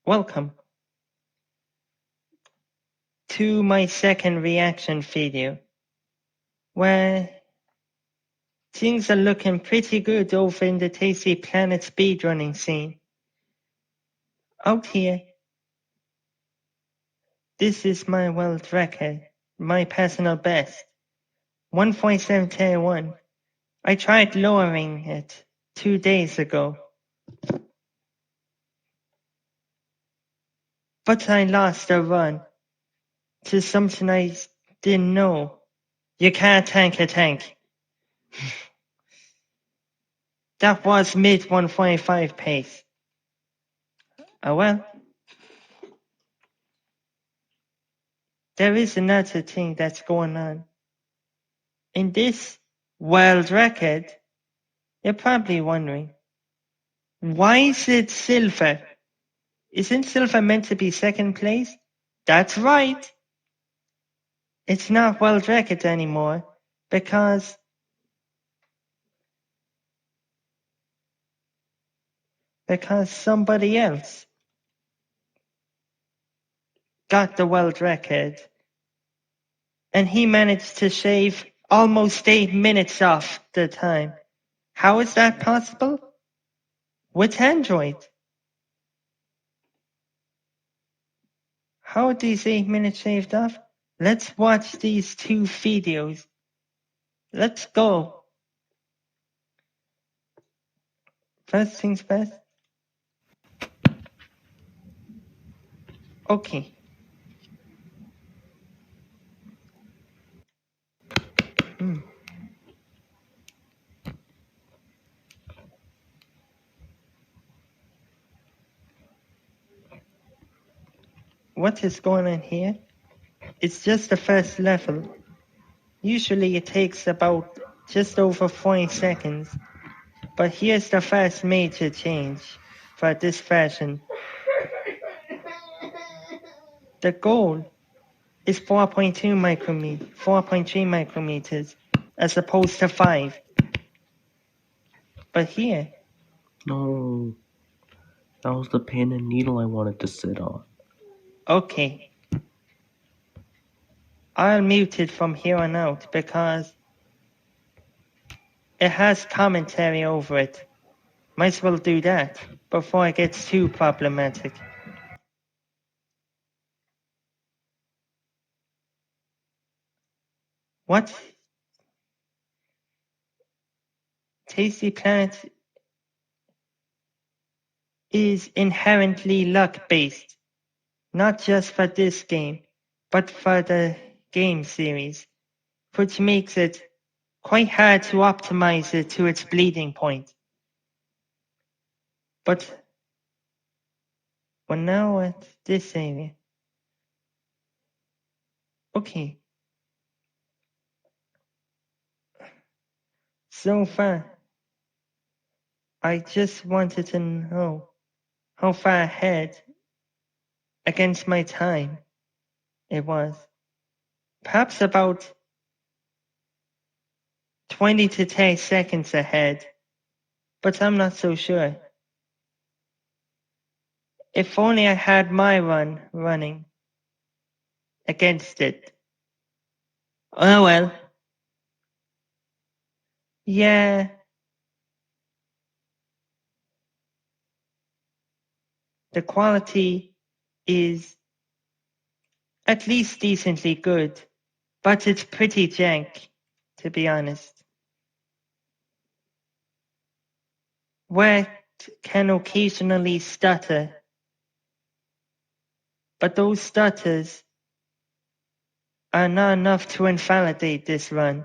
Welcome to my second reaction video, where things are looking pretty good over in the Tasty Planet speedrunning scene. Out here, this is my world record, my personal best, 1.731. I tried lowering it 2 days ago, but I lost a run to something I didn't know. You can't tank a tank. That was mid 1.5 pace. Oh well. There is another thing that's going on. In this world record, you're probably wondering, why is it silver? Isn't silver meant to be second place? That's right. It's not world record anymore because somebody else got the world record and he managed to shave almost 8 minutes off the time. How is that possible? With Android. How are these 8 minutes shaved off? Let's watch these 2 videos. Let's go. First things first. Okay. What is going on here? It's just the first level. Usually it takes about just over 40 seconds. But here's the first major change for this version. The goal is 4.3 micrometers as opposed to 5. But here, No, that was the pen and needle I wanted to sit on. okay, I'll mute it from here on out because it has commentary over it. Might as well do that before it gets too problematic. What? Tasty Planet is inherently luck-based, not just for this game, but for the game series, which makes it quite hard to optimize it to its bleeding point. But we're now at this area. Okay. So far, I just wanted to know how far ahead against my time it was. Perhaps about 20 to 10 seconds ahead, but I'm not so sure. If only I had my run running against it. Oh well. Yeah. The quality is at least decently good, but it's pretty jank, to be honest. Where it can occasionally stutter, but those stutters are not enough to invalidate this run.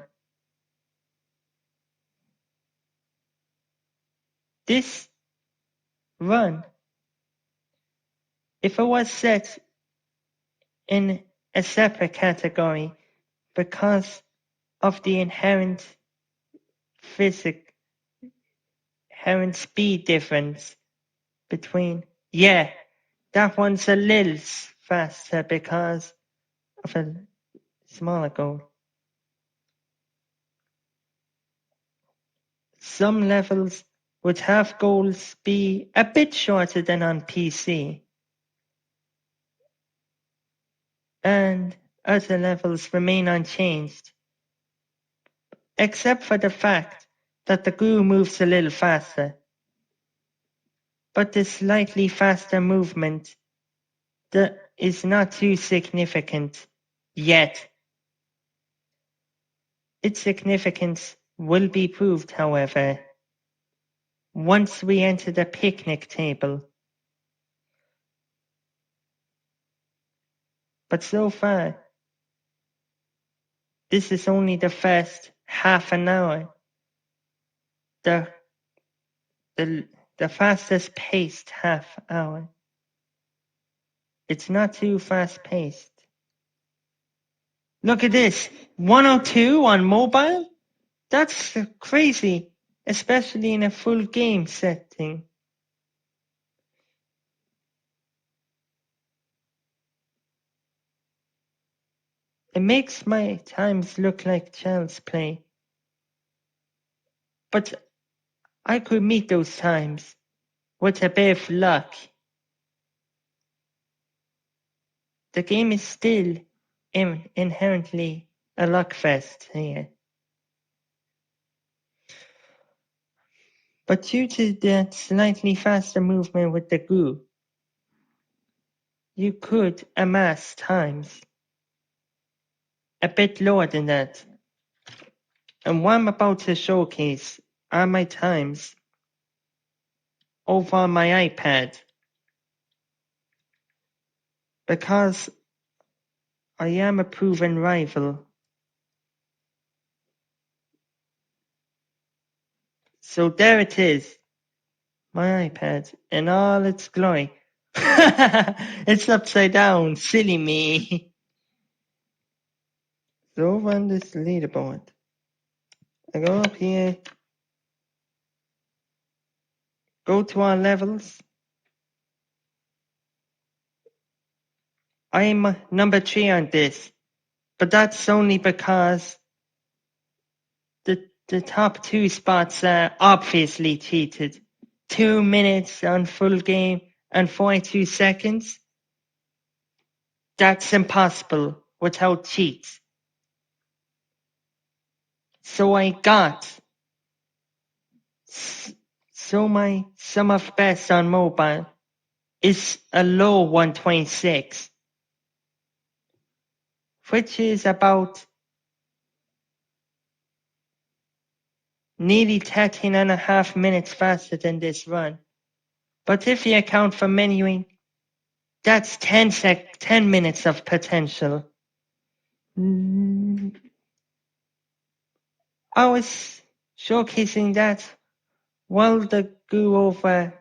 This run, if it was set in a separate category because of the inherent speed difference between, yeah, that one's a little faster because of a smaller goal. Some levels would have goals be a bit shorter than on PC, and other levels remain unchanged, except for the fact that the goo moves a little faster. But this slightly faster movement is not too significant yet. Its significance will be proved, however, once we enter the picnic table. But so far, this is only the first half an hour. The fastest paced half hour. It's not too fast paced. Look at this, 102 on mobile? That's crazy, especially in a full game setting. It makes my times look like child's play. But I could meet those times with a bit of luck. The game is still inherently a luck fest here. But due to that slightly faster movement with the goo, you could amass times a bit lower than that. And what I'm about to showcase are my times over on my iPad. Because I am a proven rival. So there it is, my iPad in all its glory. It's upside down, silly me. So over on this leaderboard, I go up here, go to our levels. I'm number 3 on this, but that's only because the top 2 spots are obviously cheated. 2 minutes on full game and 42 seconds. That's impossible without cheats. So I got. So my sum of best on mobile is a low 126, which is about nearly 13.5 minutes faster than this run. But if you account for menuing, that's 10 minutes of potential. I was showcasing that while the goo over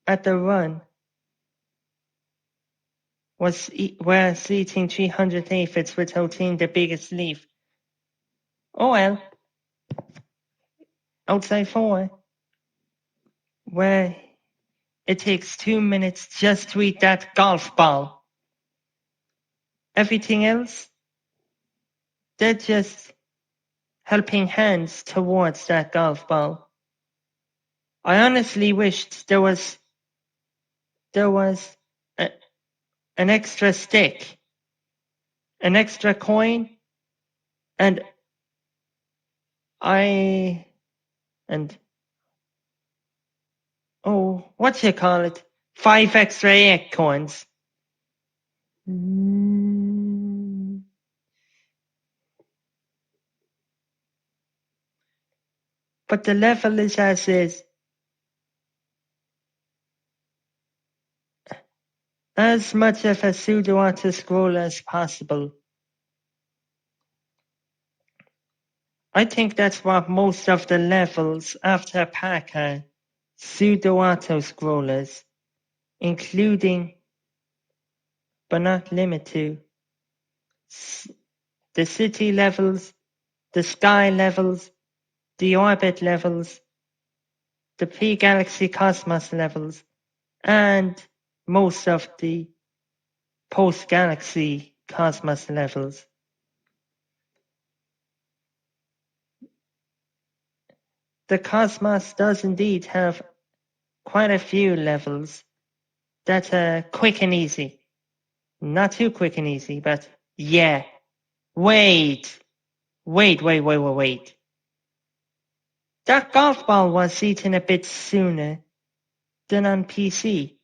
at the run was eating 300 aphids without seeing the biggest leaf. Oh well. Outside 4, where it takes 2 minutes just to eat that golf ball. Everything else, they're just helping hands towards that golf ball. I honestly wished there was an extra stick, an extra coin, and what you call it? 5 extra acorns. But the level is as is. As much of a pseudo-auto scroll as possible. I think that's what most of the levels after a pack are. Pseudo-auto scrollers, including, but not limited to, the city levels, the sky levels, the orbit levels, the pre-galaxy cosmos levels, and most of the post-galaxy cosmos levels. The cosmos does indeed have quite a few levels that are quick and easy. Not too quick and easy, but yeah. Wait. That golf ball was eaten a bit sooner than on PC.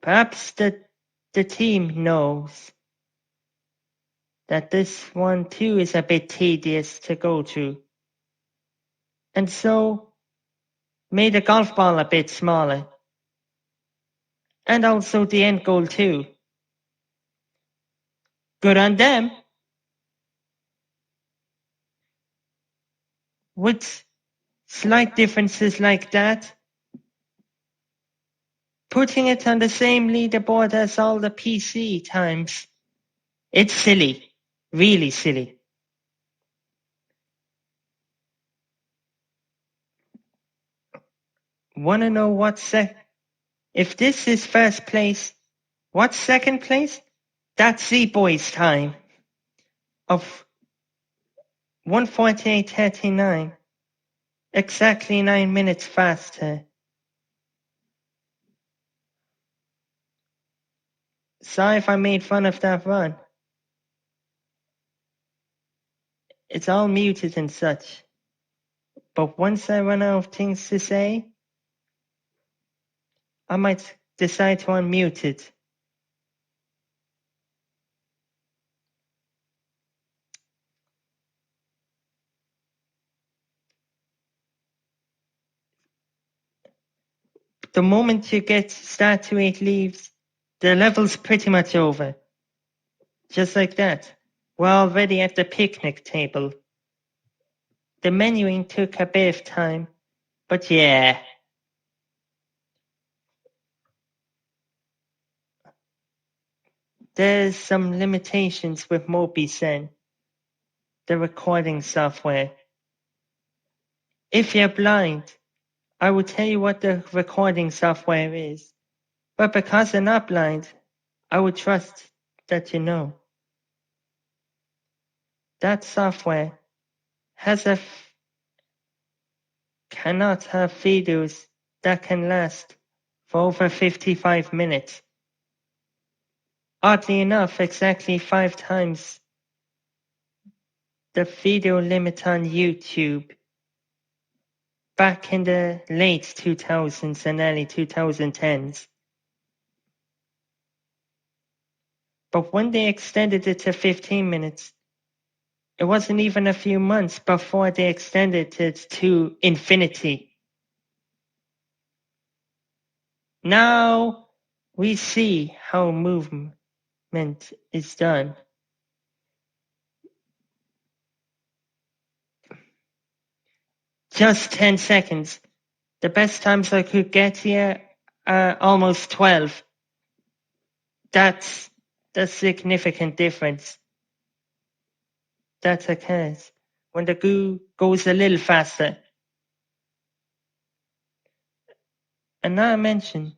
Perhaps the team knows that this one too is a bit tedious to go through, and so made the golf ball a bit smaller. And also the end goal too. Good on them. With slight differences like that, putting it on the same leaderboard as all the PC times, it's silly. Really silly. Wanna know if this is first place, what's second place? That's Z-Boy's time of 1:48:39. Exactly 9 minutes faster. Sorry if I made fun of that run. It's all muted and such. But once I run out of things to say, I might decide to unmute it. The moment you start to 8 leaves, the level's pretty much over. Just like that. We're already at the picnic table. The menuing took a bit of time, but yeah. There's some limitations with MobiZen, the recording software. If you're blind, I will tell you what the recording software is. But because you're not blind, I would trust that you know. That software cannot have videos that can last for over 55 minutes. Oddly enough, exactly 5 times the video limit on YouTube back in the late 2000s and early 2010s. But when they extended it to 15 minutes, it wasn't even a few months before they extended it to infinity. Now we see how movement is done. Just 10 seconds. The best times I could get here are almost 12. That's the significant difference that occurs when the goo goes a little faster. And now I mention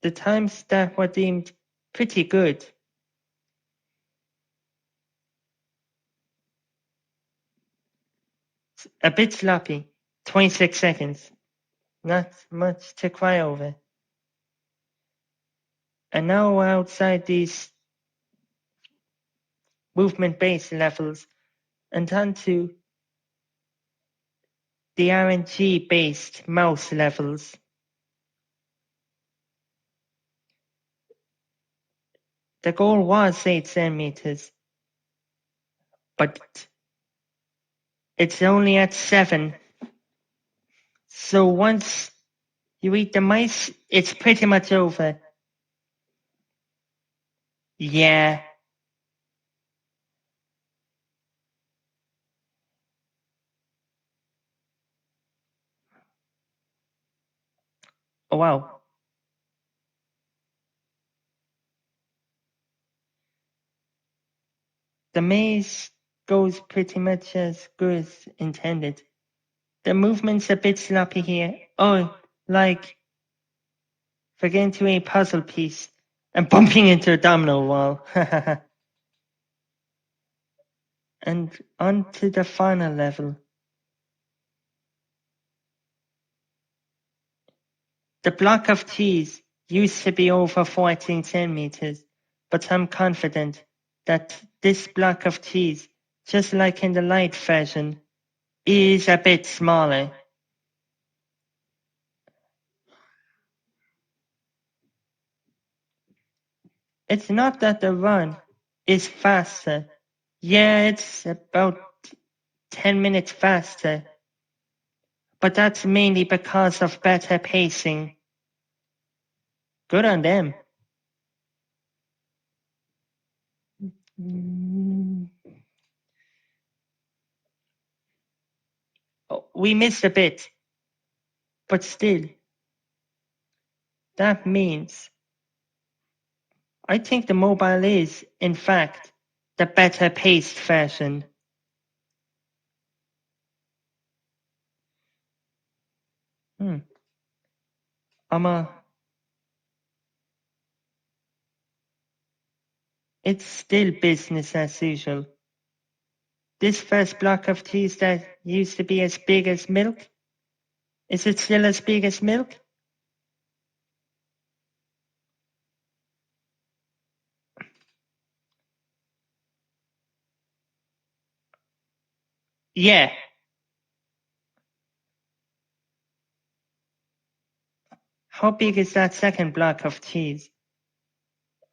the times that were deemed pretty good. A bit sloppy, 26 seconds. Not much to cry over. And now we're outside these movement-based levels and onto the RNG-based mouse levels. The goal was 8 centimeters, but it's only at 7. So once you eat the mice, it's pretty much over. Yeah. Oh wow. The maze goes pretty much as good as intended. The movement's a bit sloppy here. Oh, like forgetting to a puzzle piece and bumping into a domino wall. And on to the final level. The block of cheese used to be over 14 centimeters, but I'm confident that this block of cheese, just like in the light version, is a bit smaller. It's not that the run is faster. Yeah, it's about 10 minutes faster, but that's mainly because of better pacing. Good on them. Oh, we missed a bit, but still, that means I think the mobile is, in fact, the better paced version. It's still business as usual. This first block of cheese that used to be as big as milk, is it still as big as milk? Yeah. How big is that second block of cheese?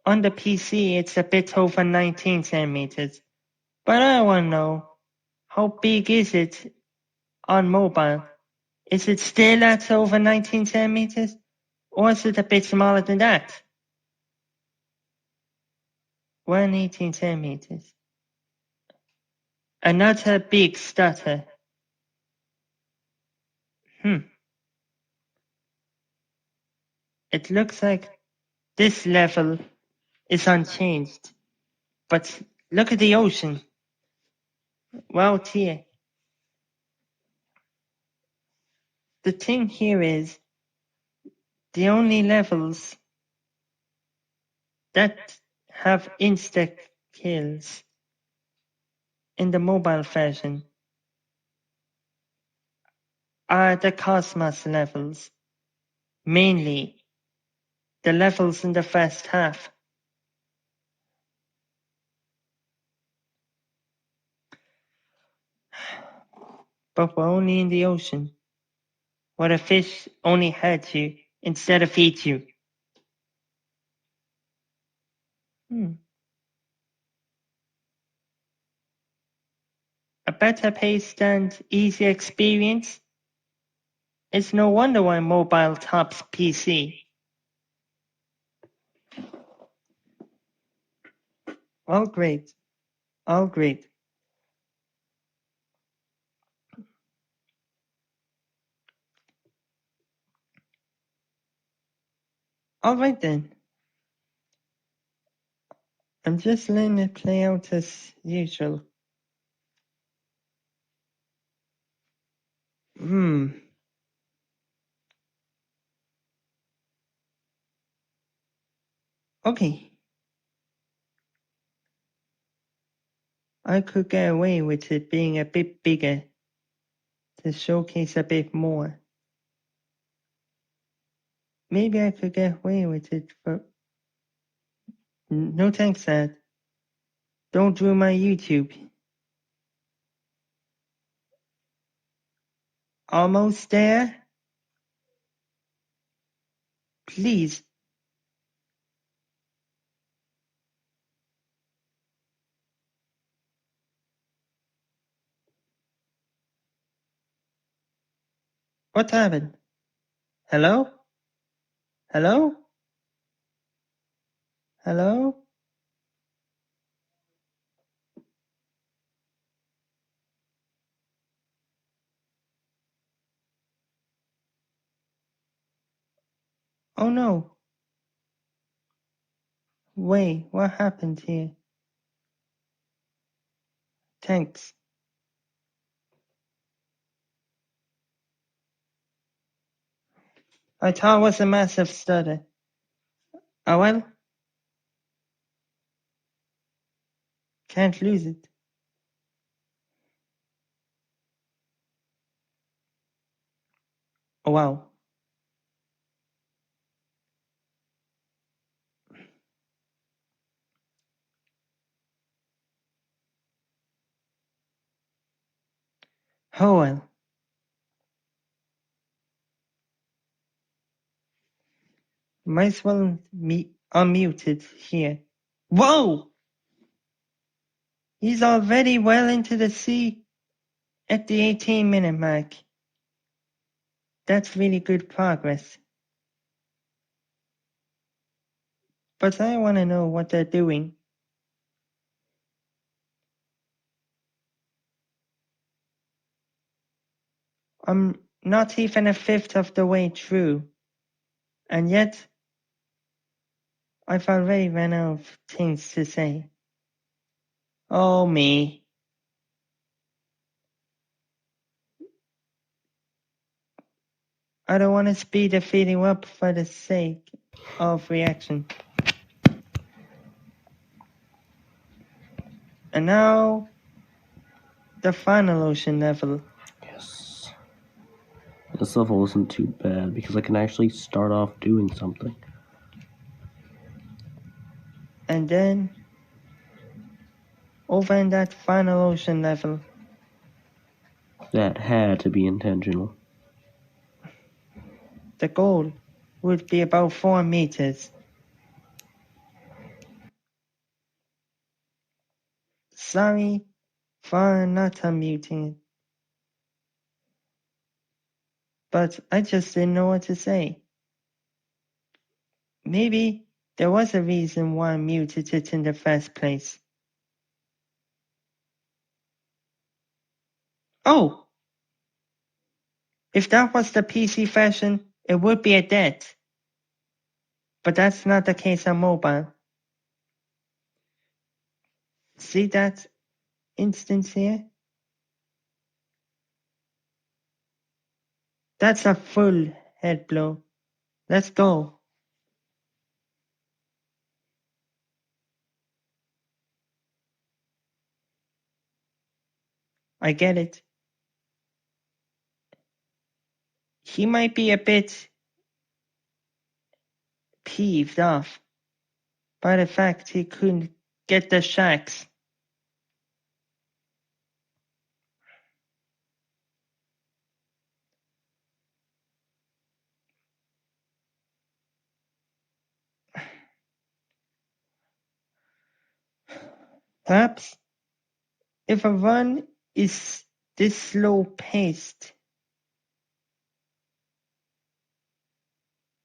On the PC, it's a bit over 19 centimeters. But I want to know, how big is it on mobile? Is it still at over 19 centimeters? Or is it a bit smaller than that? 118 centimeters. Another big stutter. It looks like this level is unchanged. But look at the ocean. Wow, Tia. The thing here is, the only levels that have insta kills in the mobile version are the Cosmos levels. Mainly, the levels in the first half. But we're only in the ocean, where the fish only hurt you instead of eat you. A better paced and easier experience? It's no wonder why mobile tops PC. All great. All great. All right then. I'm just letting it play out as usual. Okay. I could get away with it being a bit bigger to showcase a bit more. Maybe I could get away with it, but no thanks, Dad. Don't ruin my YouTube. Almost there? Please. What happened? Hello? Hello? Hello? Oh no. Wait, what happened here? Thanks. I thought it was a massive stutter. Oh well. Can't lose it. Oh wow. Oh well. Might as well unmute it here. Whoa! He's already well into the sea at the 18-minute mark. That's really good progress. But I want to know what they're doing. I'm not even a fifth of the way through, and yet I've already run out of things to say. Oh me. I don't want to speed the video up for the sake of reaction. And now, the final ocean level. Yes. This level isn't too bad because I can actually start off doing something. And then, over in that final ocean level, That had to be intentional. the goal would be about 4 meters. Sorry for not unmuting it. But I just didn't know what to say. Maybe there was a reason why I muted it in the first place. Oh! If that was the PC version, it would be a debt. But that's not the case on mobile. See that instance here? That's a full head blow. Let's go. I get it. He might be a bit peeved off by the fact he couldn't get the sharks. Perhaps if a run is this slow paced,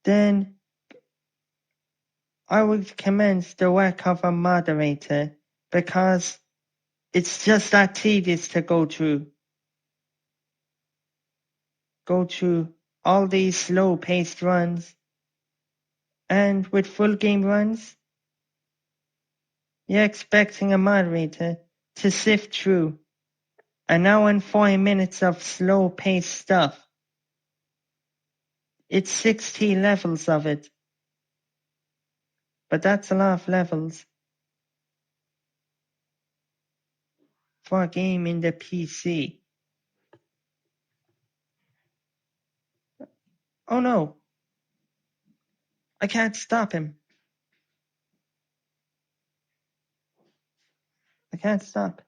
then I would commend the work of a moderator because it's just that tedious to go through all these slow paced runs. And with full game runs, you're expecting a moderator to sift through an hour and 40 minutes of slow paced stuff. It's 60 levels of it. But that's a lot of levels for a game in the PC. Oh no! I can't stop him. I can't stop.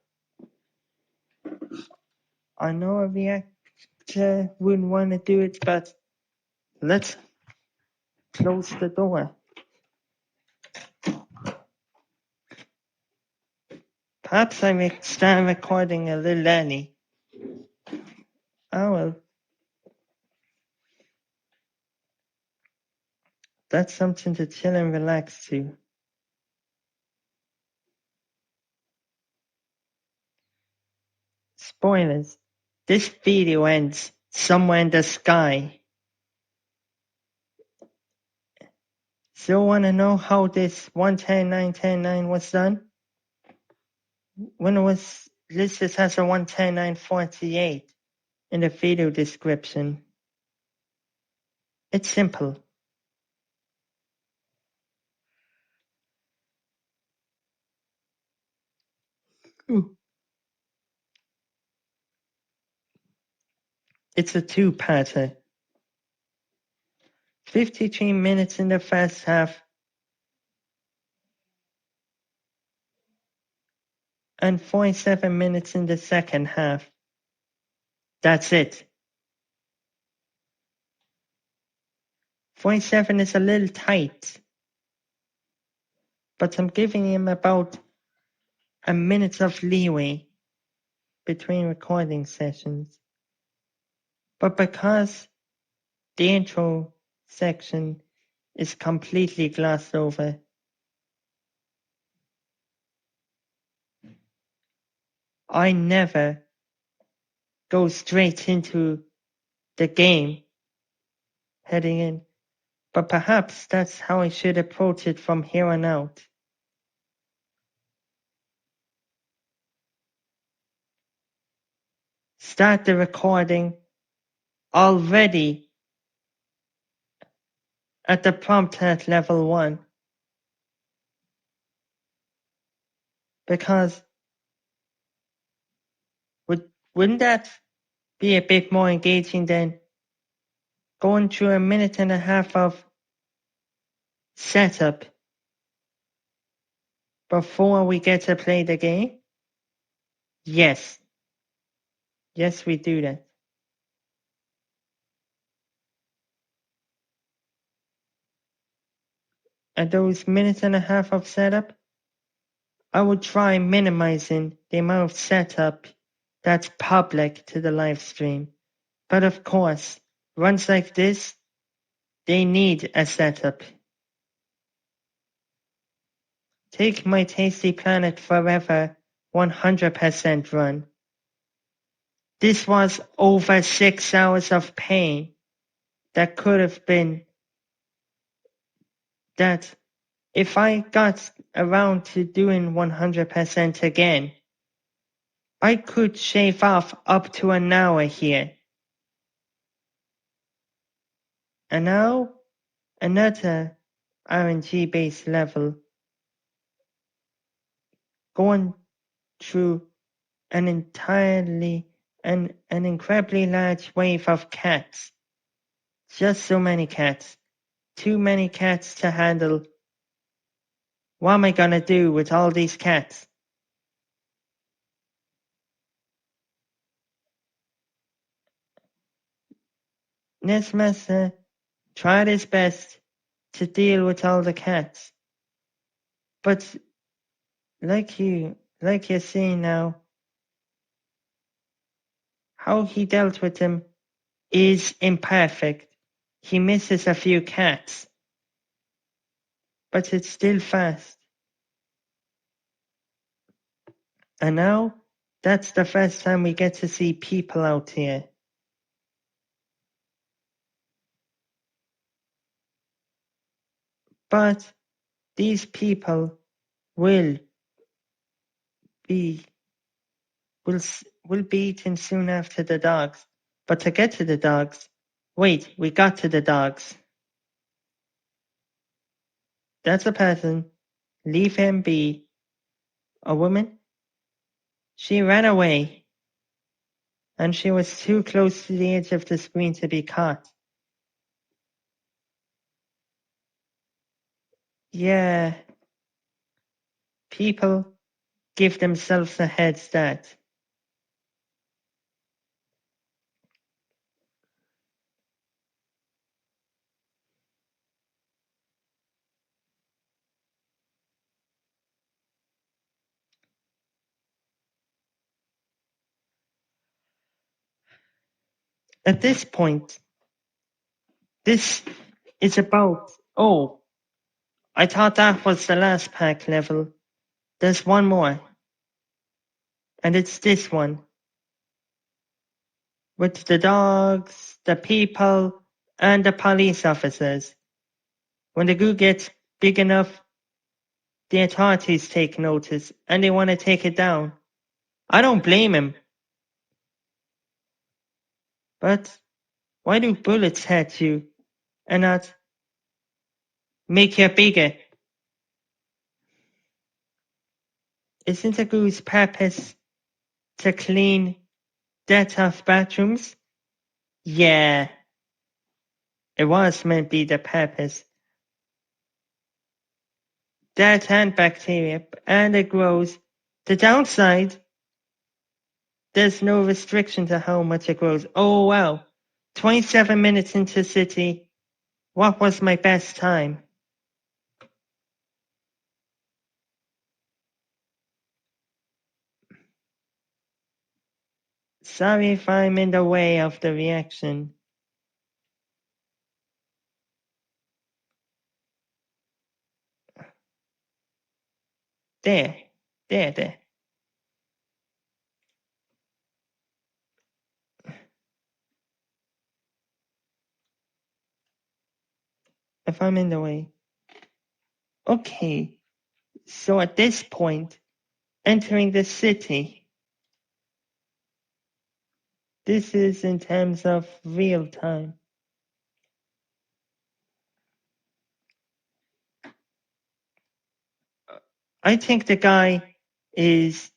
I know a reactor wouldn't want to do it, but let's close the door. Perhaps I start recording a little early. Oh well. That's something to chill and relax to. Spoilers. This video ends somewhere in the sky. Still wanna know how this 110.9.10.9 was done? When it was listed as a 110.9.48 in the video description. It's simple. Ooh. It's a two-parter. 53 minutes in the first half and 47 minutes in the second half. That's it. 47 is a little tight, but I'm giving him about a minute of leeway between recording sessions. But because the intro section is completely glossed over, I never go straight into the game heading in. But perhaps that's how I should approach it from here on out. Start the recording already at the prompt at level 1. Because wouldn't that be a bit more engaging than going through a minute and a half of setup before we get to play the game? Yes. Yes, we do that. At those minutes and a half of setup, I would try minimizing the amount of setup that's public to the live stream. But of course, runs like this, they need a setup. Take my Tasty Planet Forever 100% run. This was over 6 hours of pain that could have been that if I got around to doing 100% again, I could shave off up to an hour here. And now, another RNG based level, going through an incredibly large wave of cats. Just so many cats. Too many cats to handle. What am I gonna do with all these cats? Nestmaster tried his best to deal with all the cats. But like you're seeing now, how he dealt with them is imperfect. He misses a few cats. But it's still fast. And now, that's the first time we get to see people out here. But these people will be eaten soon after the dogs. But to get to the dogs, wait, we got to the dogs. That's a person. Leave him be. A woman? She ran away. And she was too close to the edge of the screen to be caught. Yeah. People give themselves a head start. At this point, this is about... Oh, I thought that was the last pack level. There's one more. And it's this one. With the dogs, the people, and the police officers. When the goo gets big enough, the authorities take notice, and they want to take it down. I don't blame him. But why do bullets hurt you and not make you bigger? Isn't a goo's purpose to clean dirt off bathrooms? Yeah, it was meant to be the purpose. Dirt and bacteria, and it grows. The downside, there's no restriction to how much it grows. Oh wow, 27 minutes into city. What was my best time? Sorry if I'm in the way of the reaction. There. If I'm in the way. Okay, so at this point, entering the city. This is in terms of real time. I think the guy is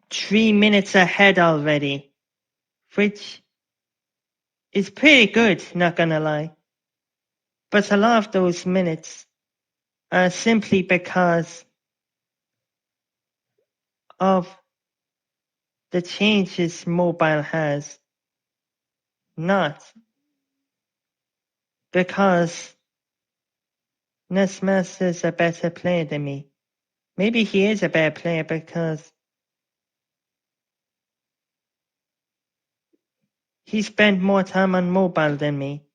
3 minutes ahead already, which is pretty good, not gonna lie. But a lot of those minutes are simply because of the changes mobile has, not because Nesmaster is a better player than me. Maybe he is a better player because he spent more time on mobile than me.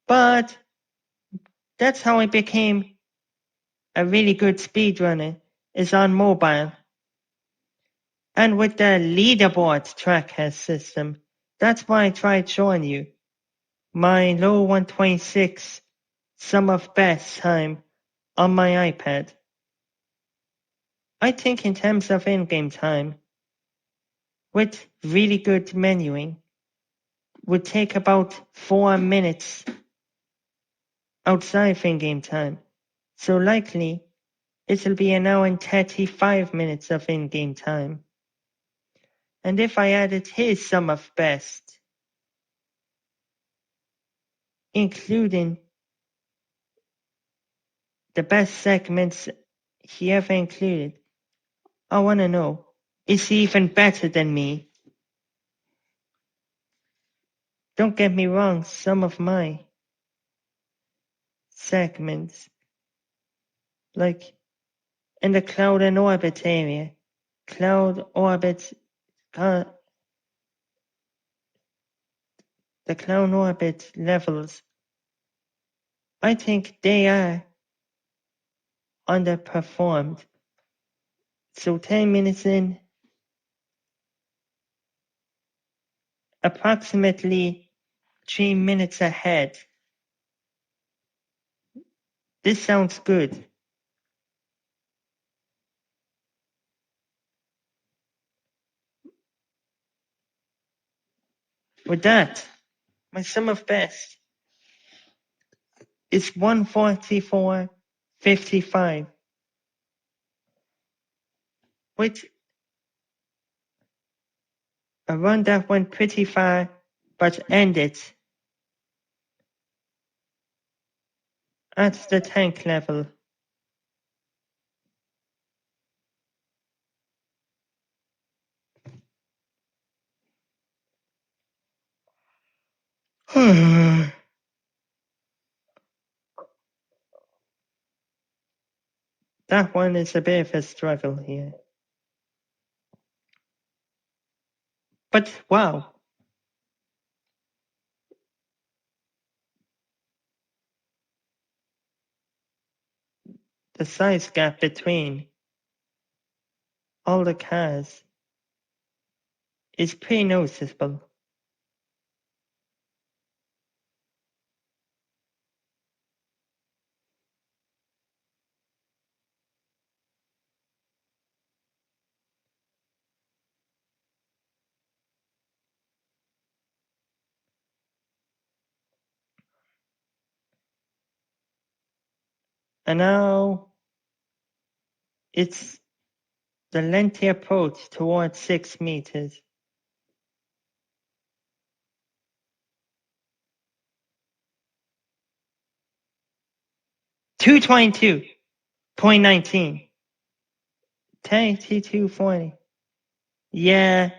But that's how I became a really good speedrunner, is on mobile. And with the leaderboard tracker system, that's why I tried showing you my low 126 sum of best time on my iPad. I think in terms of in-game time, with really good menuing, would take about 4 minutes outside of in-game time. So likely, it'll be an hour and 35 minutes of in-game time. And if I added his sum of best, including the best segments he ever included, I want to know, is he even better than me? Don't get me wrong, some of my segments, like in the cloud and orbit area, cloud orbit, the cloud orbit levels, I think they are underperformed. So 10 minutes in, approximately 3 minutes ahead. This sounds good. With that, my sum of best is 144.55, which a run that went pretty far but ended at the tank level. That one is a bit of a struggle here. But wow. The size gap between all the cars is pretty noticeable. And now it's the lengthy approach towards 6 meters. $222.19. 32.40. Yeah,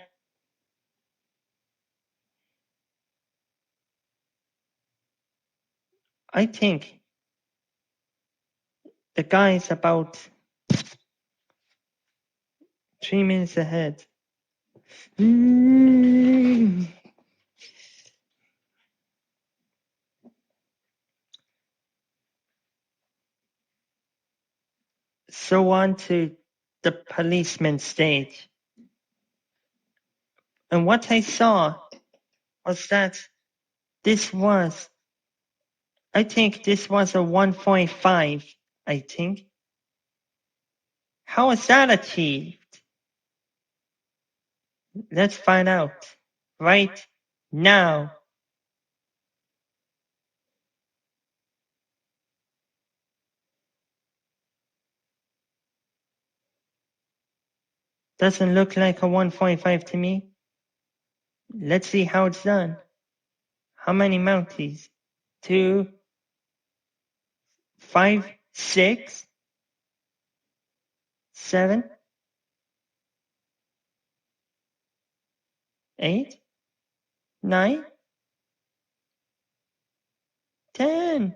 I think the guy is about 3 minutes ahead. So on to the policeman stage. And what I saw was that I think this was a 1.5, I think. How was that achieved? Let's find out right now. Doesn't look like a 1.5 to me. Let's see how it's done. How many Mounties? 2, 5, 6, 7, 8, 9, 10,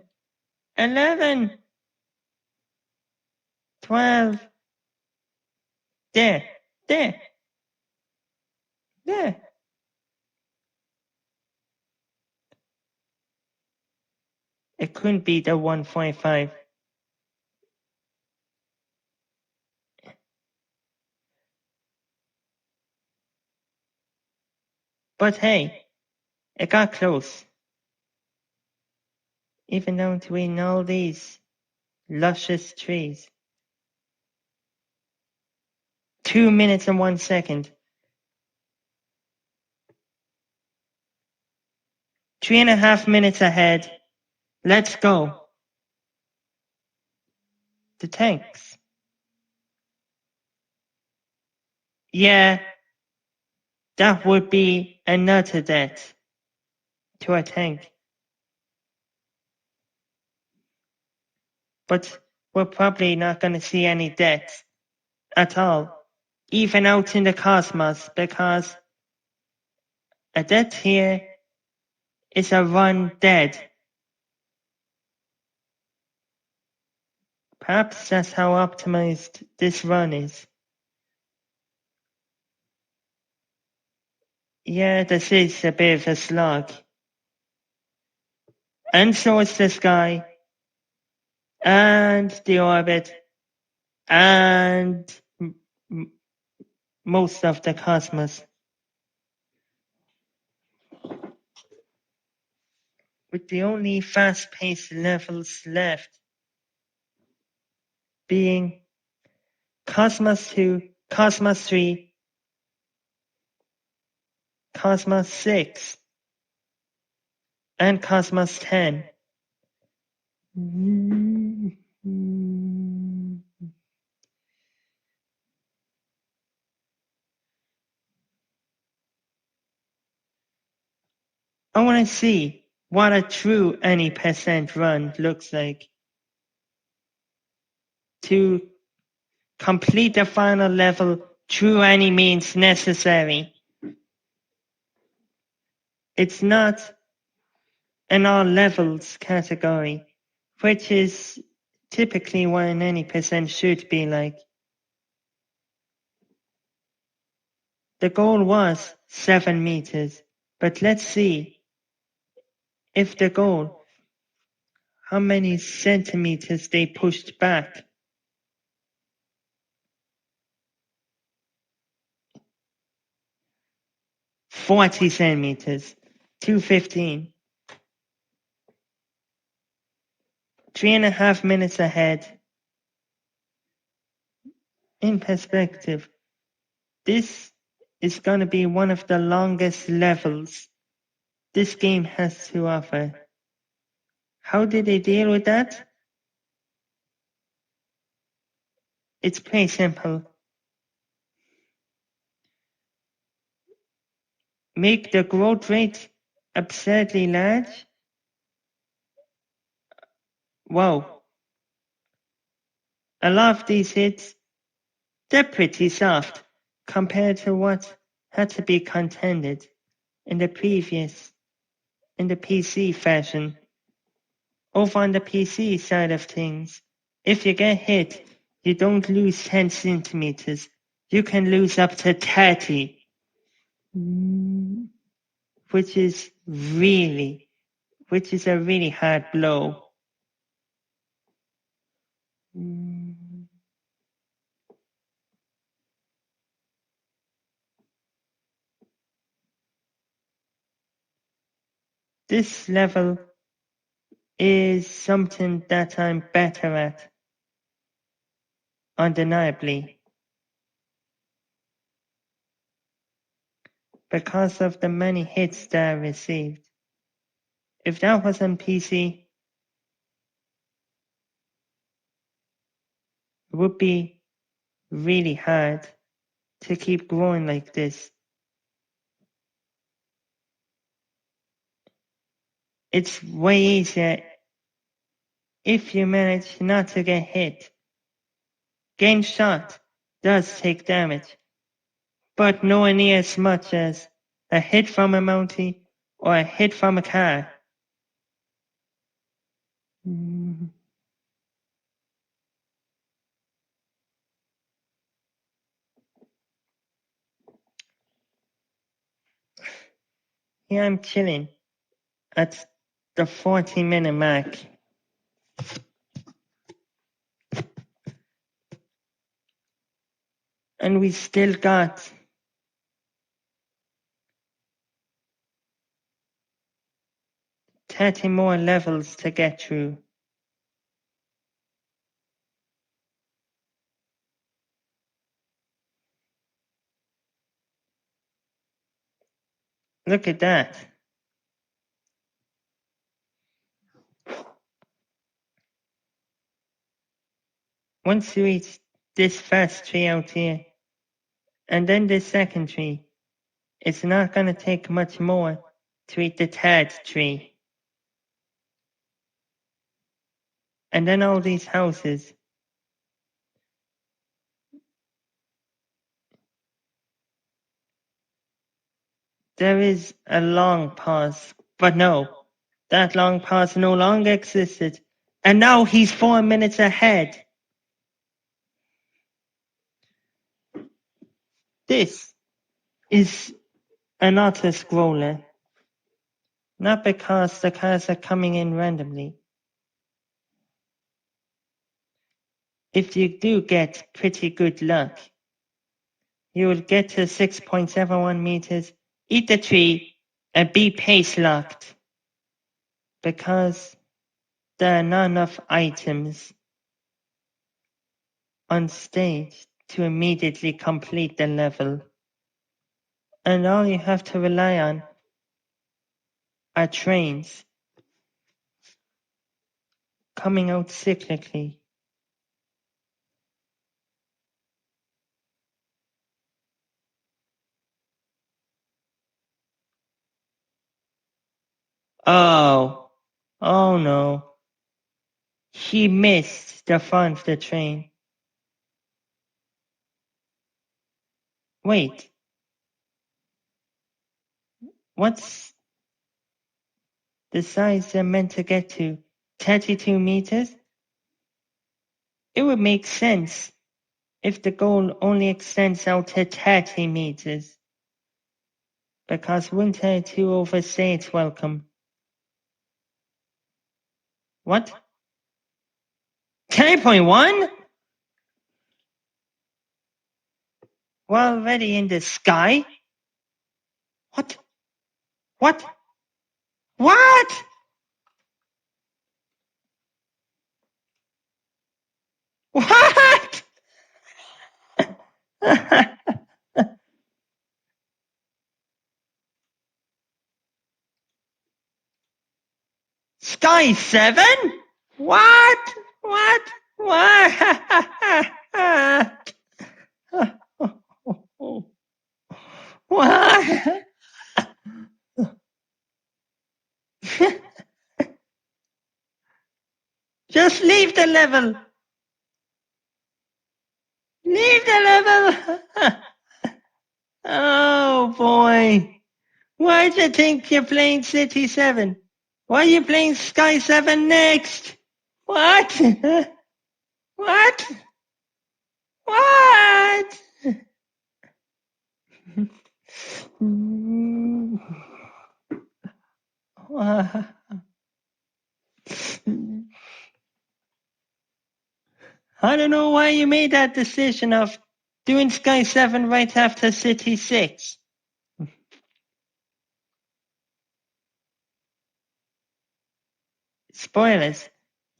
11, 12. There. It couldn't be the 1.5. But hey, it got close. Even down between all these luscious trees. 2 minutes and 1 second. 3.5 minutes ahead. Let's go. The tanks. Yeah, that would be another death to a tank. But we're probably not going to see any deaths at all, even out in the cosmos, because a death here is a run dead. Perhaps that's how optimized this run is. Yeah, this is a bit of a slog. And so is the sky, and the orbit, and most of the cosmos. With the only fast-paced levels left being Cosmos 2, Cosmos 3, Cosmos 6, and Cosmos 10. I want to see what a true any percent run looks like. To complete the final level through any means necessary. It's not an all levels category, which is typically what an any percent should be like. The goal was 7 meters, but let's see if the goal, how many centimeters they pushed back. "40 centimeters, 2:15. 3.5 minutes ahead. In perspective, this is gonna be one of the longest levels this game has to offer. How did they deal with that? It's pretty simple. Make the growth rate absurdly large. Wow. A lot of these hits, they're pretty soft compared to what had to be contended in the PC fashion. over on the PC side of things, if you get hit, you don't lose 10 centimeters. You can lose up to 30. Which is a really hard blow. This level is something that I'm better at, undeniably, because of the many hits that I received. If that was on PC, it would be really hard to keep growing like this. It's way easier if you manage not to get hit. Getting shot does take damage, but nowhere near as much as a hit from a Mountie or a hit from a car. Here I'm chilling at the 40-minute mark. And we still got thirty more levels to get through. Look at that. Once you reach this first tree out here, and then this second tree, it's not going to take much more to reach the third tree. And then all these houses. There is a long pause, but no, that long pause no longer existed. And now he's 4 minutes ahead. This is an auto-scroller. Not because the cars are coming in randomly. If you do get pretty good luck, you will get to 6.71 meters, eat the tree, and be pace locked. Because there are not enough items on stage to immediately complete the level. And all you have to rely on are trains coming out cyclically. Oh no. He missed the front of the train. Wait. What's the size they're meant to get to? 32 meters? It would make sense if the goal only extends out to 30 meters. Because 132 overstates welcome. What? 10.1? We're already in the sky? What? What? What? What? Sky 7? What? What? What? What? Just leave the level. Leave the level. Oh boy. Why'd you think you're playing City 7? Why are you playing Sky 7 next? What? What? What? I don't know why you made that decision of doing Sky 7 right after City 6. Spoilers.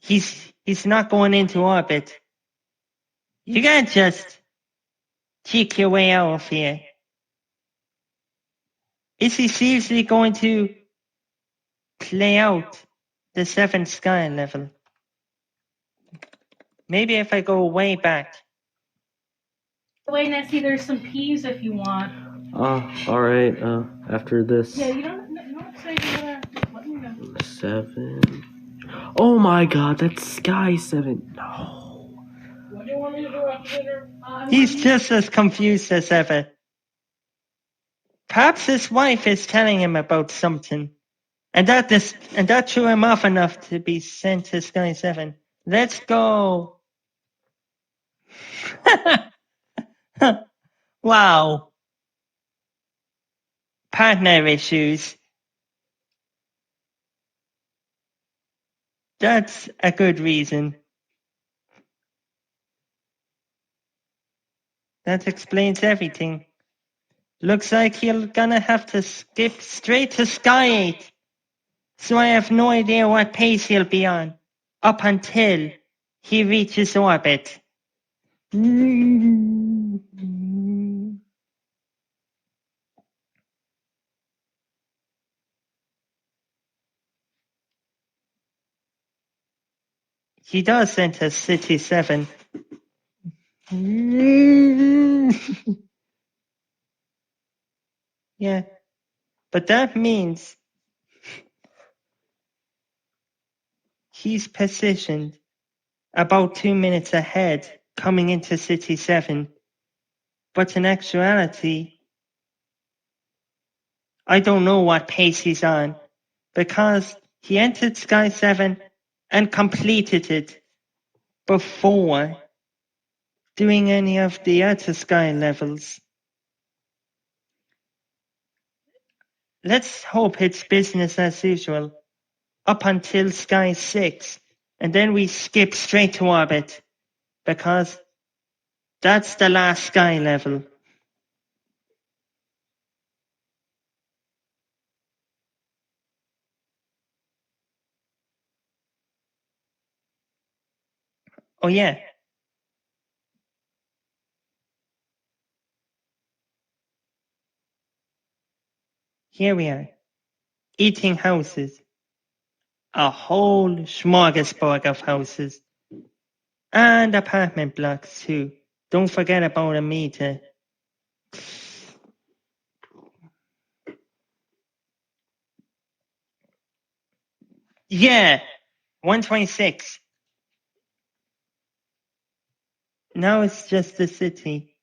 He's not going into orbit. You can't just cheek your way out of here. Is he seriously going to play out the 7th sky level? Maybe if I go way back. Wait, Nessie, there's some peas if you want. Alright, after this. Yeah, you don't say you gotta let me know. 7. Oh my god, that's Sky 7. No. What do you want me to do after dinner? He's just as confused as ever. Perhaps his wife is telling him about something, and that threw him off enough to be sent to Sky 7. Let's go. Wow. Partner issues. That's a good reason. That explains everything. Looks like he'll gonna have to skip straight to Sky 8. So I have no idea what pace he'll be on, up until he reaches orbit. He does enter City 7. Yeah, but that means he's positioned about 2 minutes ahead coming into City 7. But in actuality, I don't know what pace he's on, because he entered Sky 7 and completed it before doing any of the other Sky levels. Let's hope it's business as usual up until Sky 6, and then we skip straight to orbit, because that's the last Sky level. Oh yeah. Here we are, eating houses. A whole smorgasbord of houses. And apartment blocks too. Don't forget about a meter. Yeah, 126. Now it's just the city.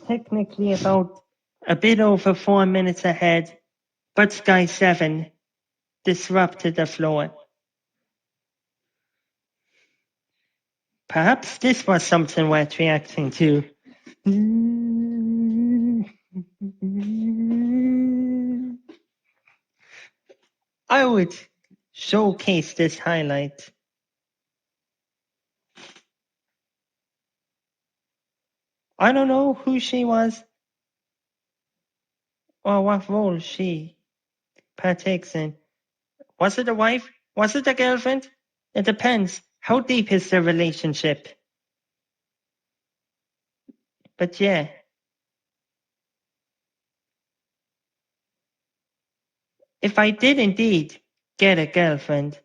Technically about a bit over 4 minutes ahead, but Sky 7 disrupted the flow. Perhaps this was something worth reacting to. I would showcase this highlight. I don't know who she was or what role she partakes in. Was it a wife? Was it a girlfriend? It depends. How deep is the relationship? But yeah. If I did indeed get a girlfriend,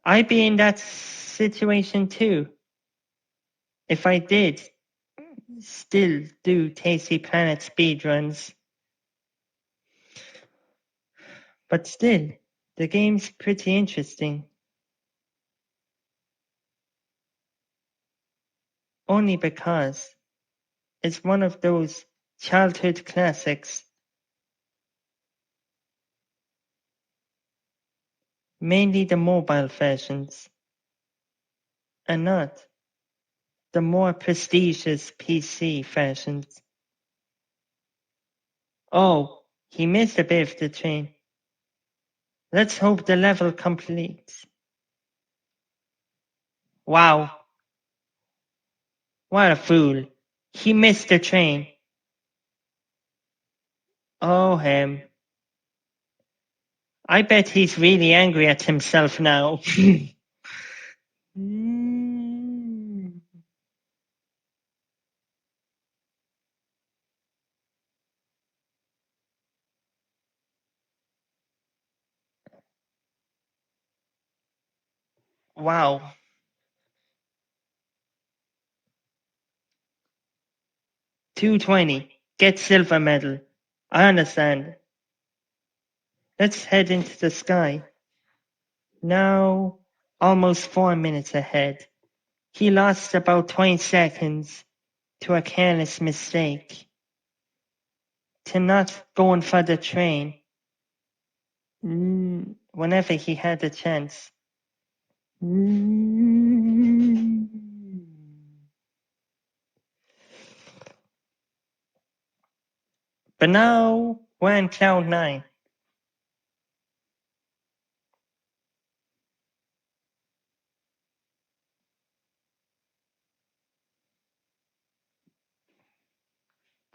I'd be in that situation too. If I did still do Tasty Planet speedruns. But still, the game's pretty interesting. Only because it's one of those childhood classics. mainly the mobile versions, and not the more prestigious PC versions. Oh, he missed a bit of the train. Let's hope the level completes. Wow. What a fool. He missed the train. Oh, him. I bet he's really angry at himself now. Wow. $220. Get silver medal. I understand. Let's head into the sky. Now, almost 4 minutes ahead. He lost about 20 seconds to a careless mistake. To not going for the train whenever he had the chance. But now we're on cloud 9.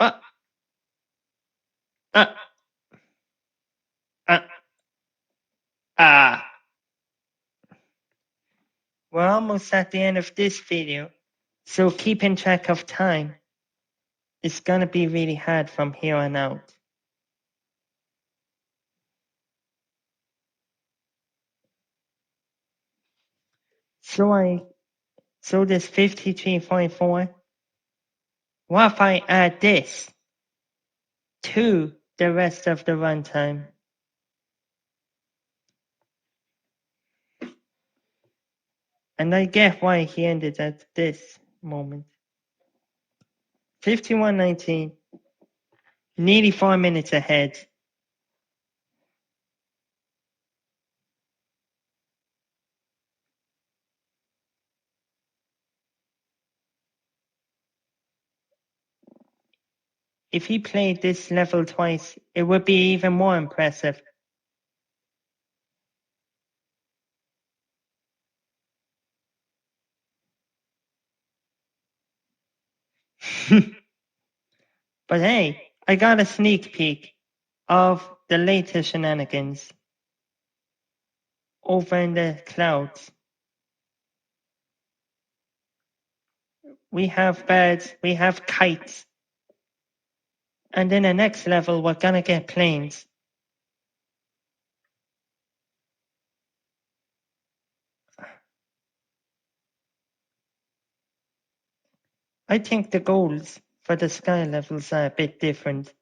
Uh, uh, uh, ah. We're almost at the end of this video, so keeping track of time is gonna be really hard from here on out. So there's 53.4. What if I add this to the rest of the runtime? And I get why he ended at this moment. 51:19, nearly 4 minutes ahead. If he played this level twice, it would be even more impressive. But hey, I got a sneak peek of the latest shenanigans over in the clouds. We have birds, we have kites, and in the next level we're gonna get planes. I think the goals for the sky levels are a bit different.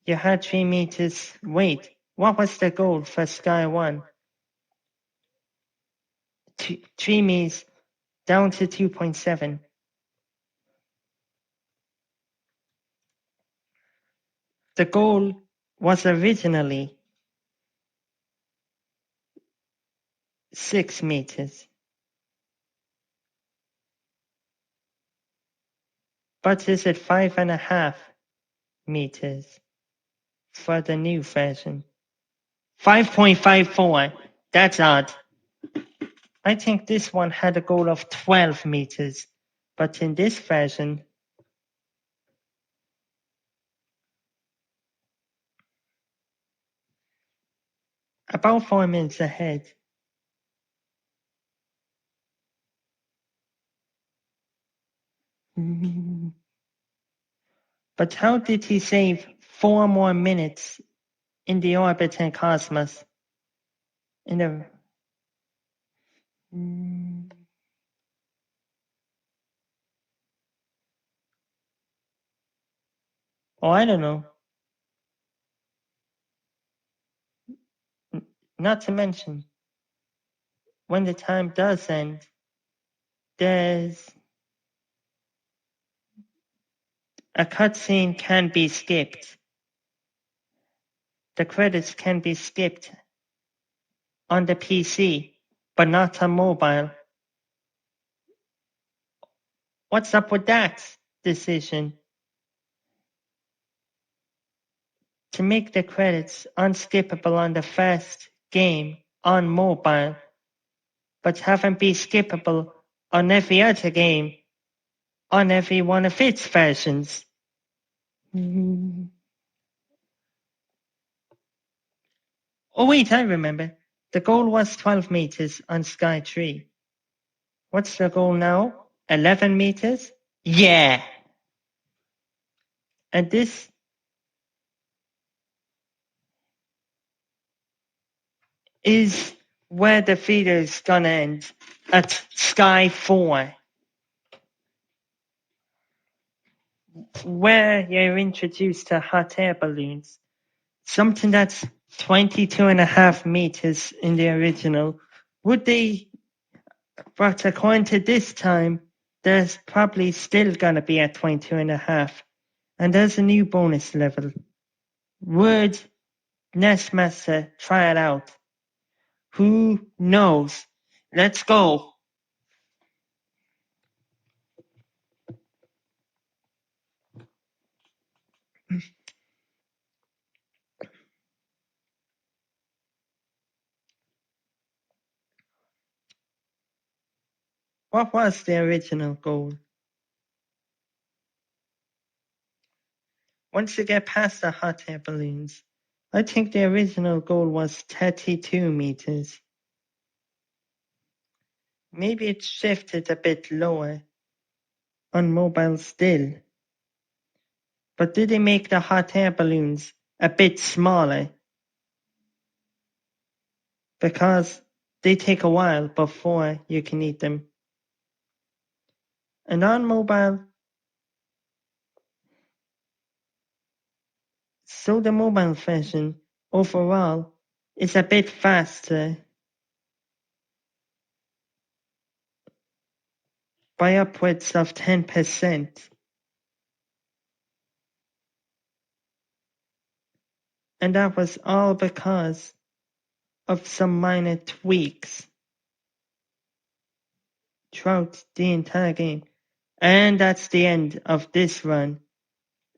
You had 3 meters. Wait, what was the goal for Sky 1? 3 meters down to 2.7. The goal was originally 6 meters. But is it 5.5 meters for the new version? 5.54. That's odd. I think this one had a goal of 12 meters, but in this version, about 4 minutes ahead. But how did he save 4 more minutes in the orbit and cosmos? In the oh, I don't know. Not to mention, when the time does end, there's a cutscene can be skipped. The credits can be skipped on the PC, but not on mobile. What's up with that decision? To make the credits unskippable on the first game on mobile, but have them be skippable on every other game on every one of its versions. Oh wait, I remember. The goal was 12 meters on Sky 3. What's the goal now? 11 meters? Yeah! And this is where the video is gonna end, at Sky 4. Where you're introduced to hot air balloons. Something that's 22.5 meters in the original. But according to this time, there's probably still gonna be at 22.5. And there's a new bonus level. Would Nestmaster try it out? Who knows? Let's go. What was the original goal? Once you get past the hot air balloons, I think the original goal was 32 meters. Maybe it shifted a bit lower on mobile still. But did they make the hot air balloons a bit smaller? Because they take a while before you can eat them. And on mobile, so the mobile version overall is a bit faster by upwards of 10%. And that was all because of some minor tweaks throughout the entire game. And that's the end of this run.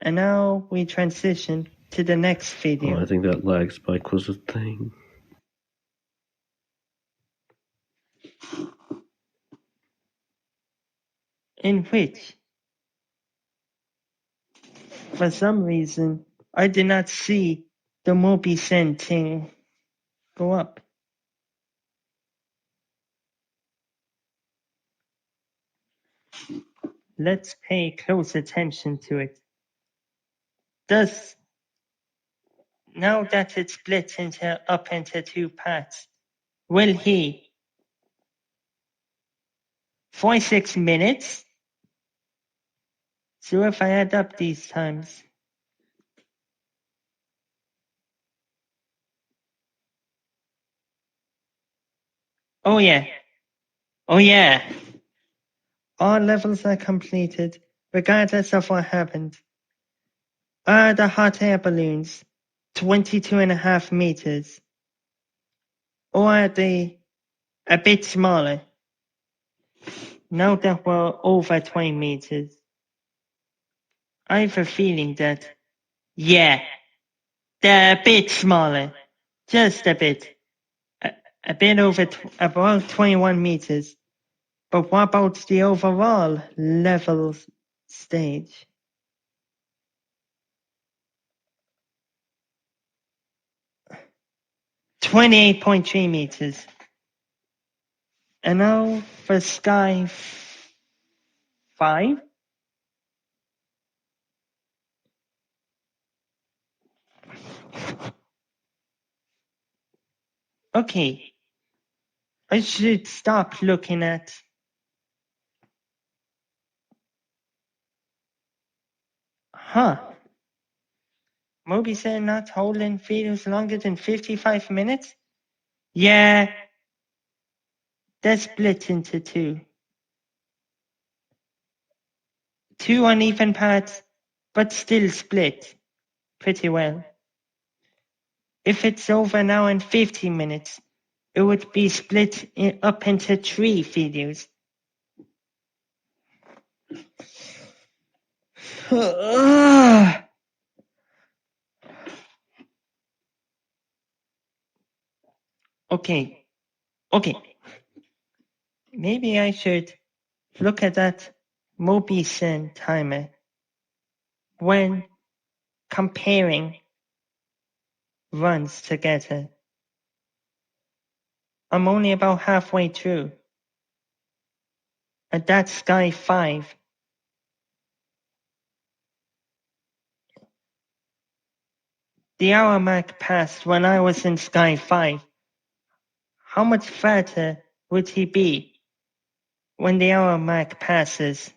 And now we transition to the next video. Oh, I think that lag spike was a thing. In which, for some reason, I did not see the Mobicen thing go up. Let's pay close attention to it. Now that it's split up into two parts, will he 46 minutes? So if I add up these times, oh yeah, all levels are completed, regardless of what happened. Are the hot air balloons 22.5 meters? Or are they a bit smaller? Now that we're over 20 meters, I have a feeling that, yeah, they're a bit smaller. Just a bit. A bit over about 21 meters. But what about the overall level stage? $28.3 meters. And now for Sky 5. Okay. I should stop looking at Mobicen not holding videos longer than 55 minutes? Yeah. They're split into two. Two uneven parts, but still split pretty well. If it's over now in 15 minutes, it would be split up into 3 videos. Okay. Maybe I should look at that Mobi-Sen timer when comparing runs together. I'm only about halfway through. And that's Sky 5. The hour mark passed when I was in Sky 5. How much further would he be when the hour mark passes?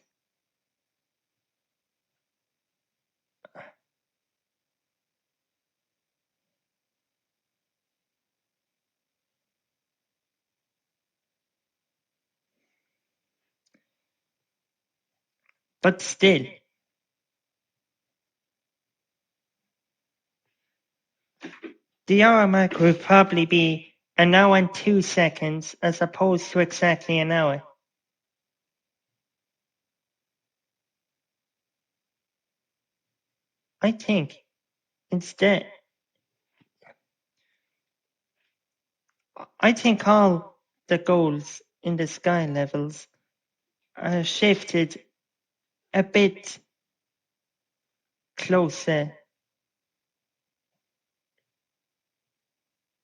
But still, the hour mark would probably be an hour and 2 seconds as opposed to exactly an hour. I think instead, all the goals in the sky levels are shifted a bit closer,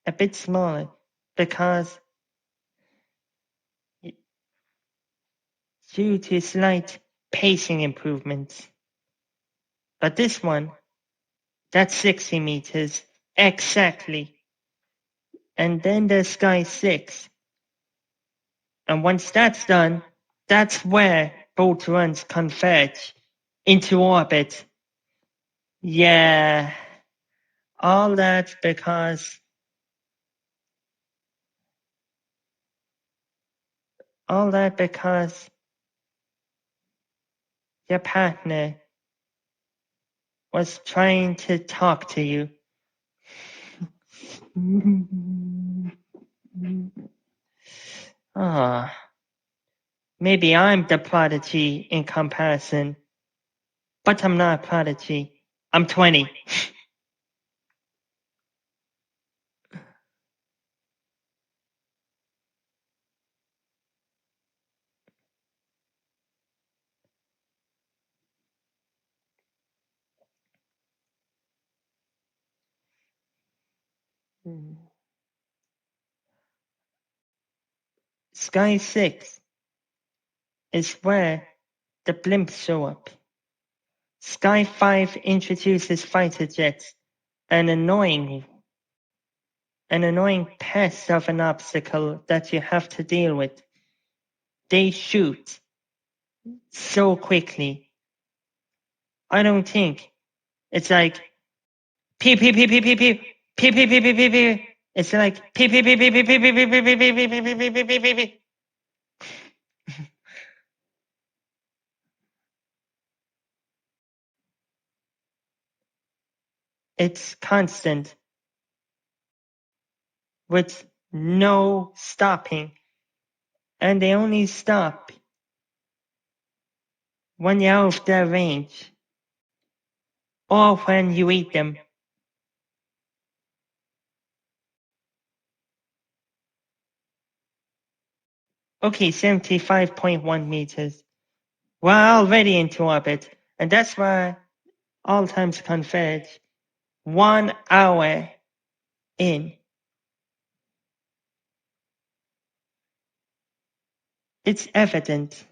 a bit smaller, because due to slight pacing improvements. But this one, that's 60 meters exactly. And then there's Sky 6. And once that's done, that's where both runs converge into orbit. Yeah, all that because your partner was trying to talk to you. Maybe I'm the prodigy in comparison, but I'm not a prodigy. I'm 20. Sky 6 is where the blimps show up. Sky 5 introduces fighter jets, an annoying pest of an obstacle that you have to deal with. They shoot so quickly. I don't think it's like pew pew pew pew pew pew pew pew pew pew pew pew. It's like pew pew pew pew pew pew pew pew pew pew pew pew pew pew pew pew. It's constant with no stopping, and they only stop when you're out of their range or when you eat them. Okay, 75.1 meters. We're already into orbit, and that's where all times converge. 1 hour in. It's evident.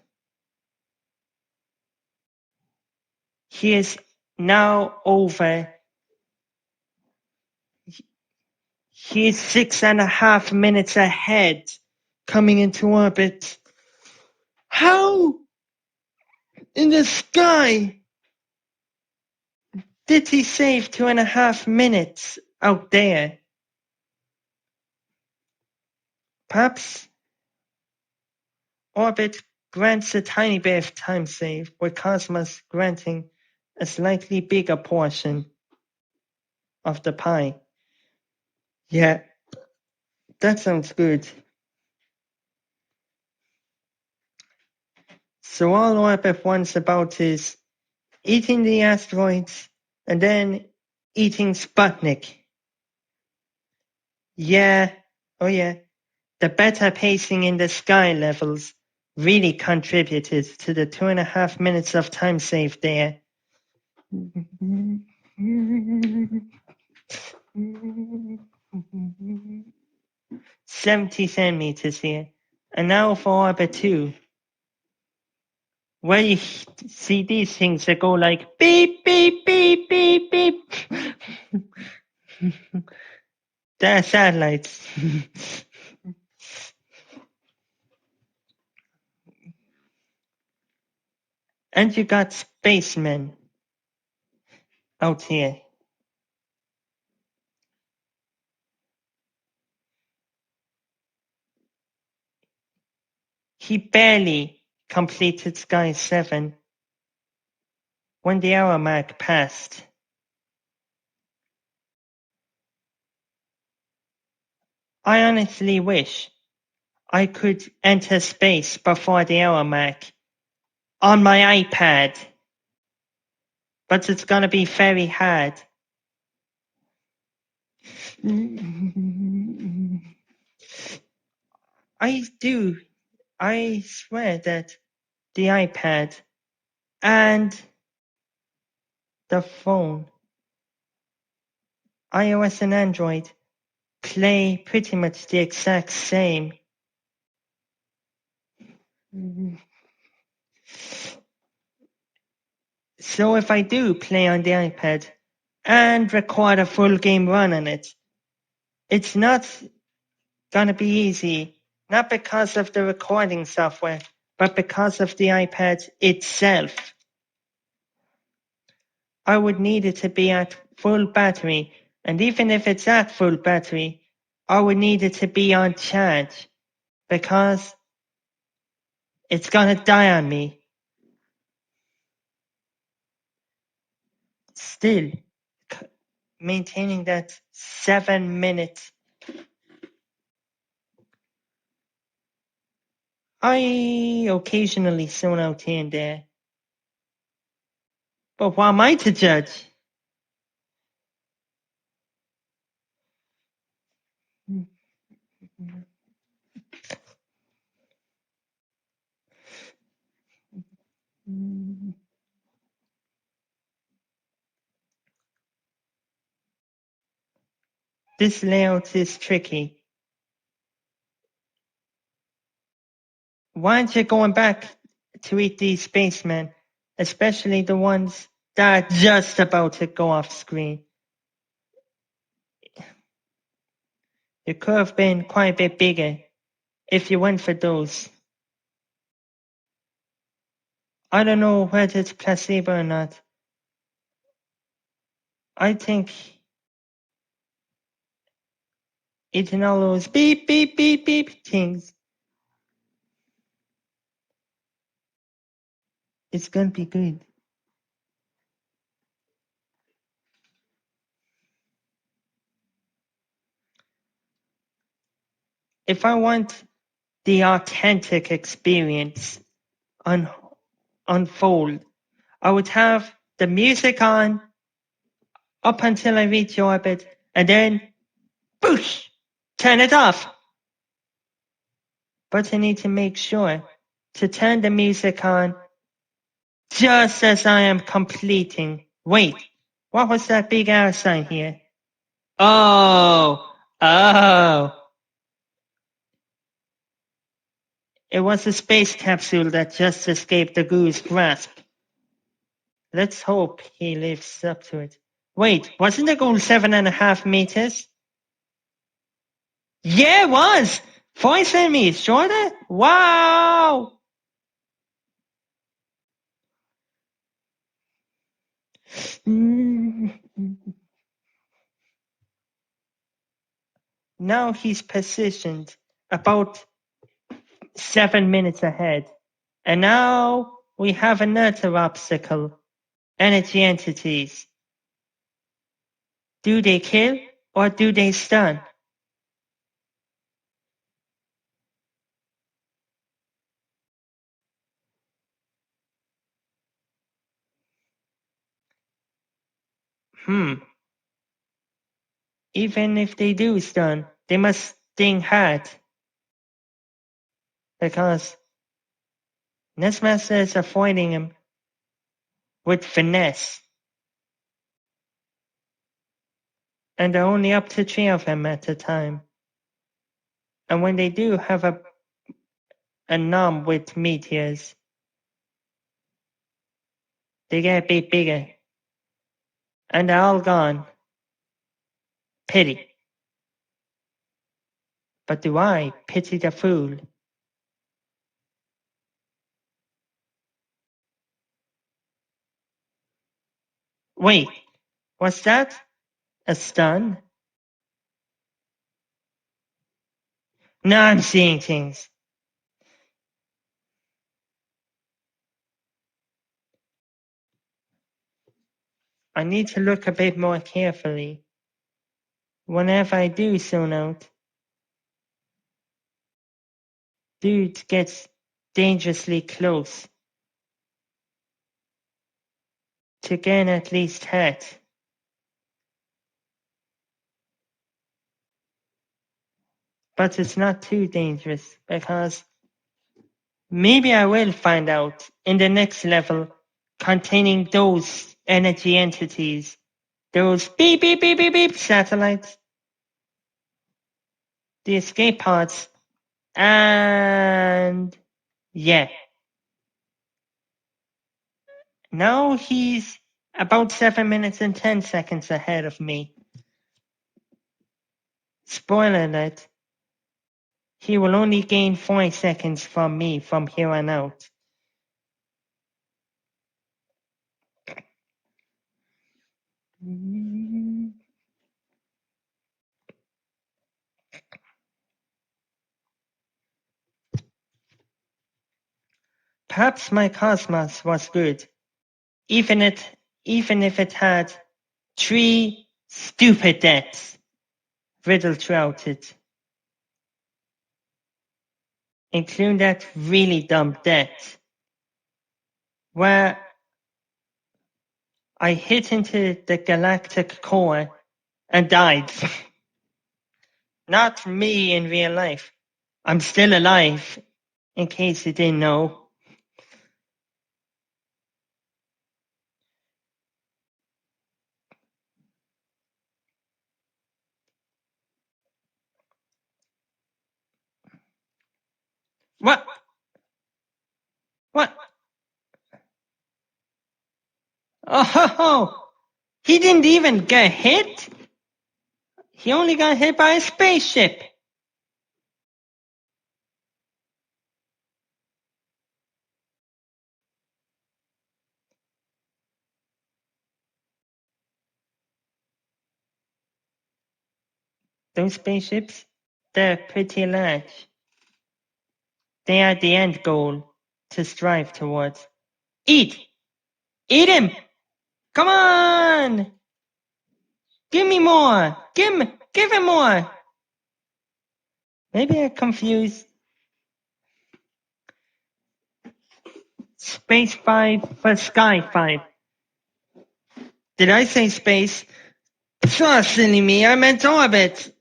He is now over. He is 6.5 minutes ahead, coming into orbit. How in the sky did he save 2.5 minutes out there? Perhaps orbit grants a tiny bit of time save, with Cosmos granting a slightly bigger portion of the pie. Yeah, That sounds good. So all Orbit wants about is eating the asteroids and then eating Sputnik. Yeah, oh yeah. The better pacing in the sky levels really contributed to the 2.5 minutes of time saved there. 70 centimeters here. And now for Orbit 2. Where you see these things that go like beep, beep, beep, beep, beep. They're satellites. And you got spacemen out here. He barely completed Sky 7 when the hour mark passed. I honestly wish I could enter space before the hour mark on my iPad, but it's gonna be very hard. I swear that the iPad and the phone, iOS and Android, play pretty much the exact same. So if I do play on the iPad and record a full game run on it, it's not gonna be easy, not because of the recording software, but because of the iPad itself. I would need it to be at full battery, and even if it's at full battery, I would need it to be on charge, because it's gonna die on me. Still, maintaining that 7 minutes. I occasionally zone out here and there. But what am I to judge? This layout is tricky. Why aren't you going back to eat these spacemen, especially the ones that are just about to go off screen? It could have been quite a bit bigger if you went for those. I don't know whether it's placebo or not. I think eating all those beep, beep, beep, beep things, it's gonna be good. If I want the authentic experience unfold, I would have the music on up until I reach orbit, and then boosh, turn it off. But I need to make sure to turn the music on just as I am completing. Wait, what was that big R sign here? Oh. It was a space capsule that just escaped the Guru's grasp. Let's hope he lives up to it. Wait, wasn't the goal 7.5 meters? Yeah, it was! 5 centimeters shorter? Wow! Now he's positioned about 7 minutes ahead. And now we have another obstacle. Energy entities. Do they kill or do they stun? Even if they do stun, they must sting hard. Because Nestmaster is avoiding him with finesse. And there are only up to 3 of them at a time. And when they do have a nom with meteors, they get a bit bigger. And they're all gone. Pity. But do I pity the fool? Wait, what's that? A stun? Now I'm seeing things. I need to look a bit more carefully. Whenever I do zone out, dude gets dangerously close to gain at least hurt. But it's not too dangerous because maybe I will find out in the next level containing those energy entities, those beep beep beep beep beep satellites, the escape pods, and yeah. Now he's about 7 minutes and 10 seconds ahead of me. Spoiler alert, he will only gain 5 seconds from me from here on out. Perhaps my Cosmos was good, even if it had 3 stupid deaths riddled throughout it, including that really dumb death where I hit into the galactic core and died. Not me in real life. I'm still alive, in case you didn't know. What? What? Oh, he didn't even get hit? He only got hit by a spaceship. Those spaceships, they're pretty large. They are the end goal to strive towards. Eat! Eat him! Come on! Give me more! Give him more! Maybe I confused Space 5 for Sky 5. Did I say space? So silly me, I meant orbit.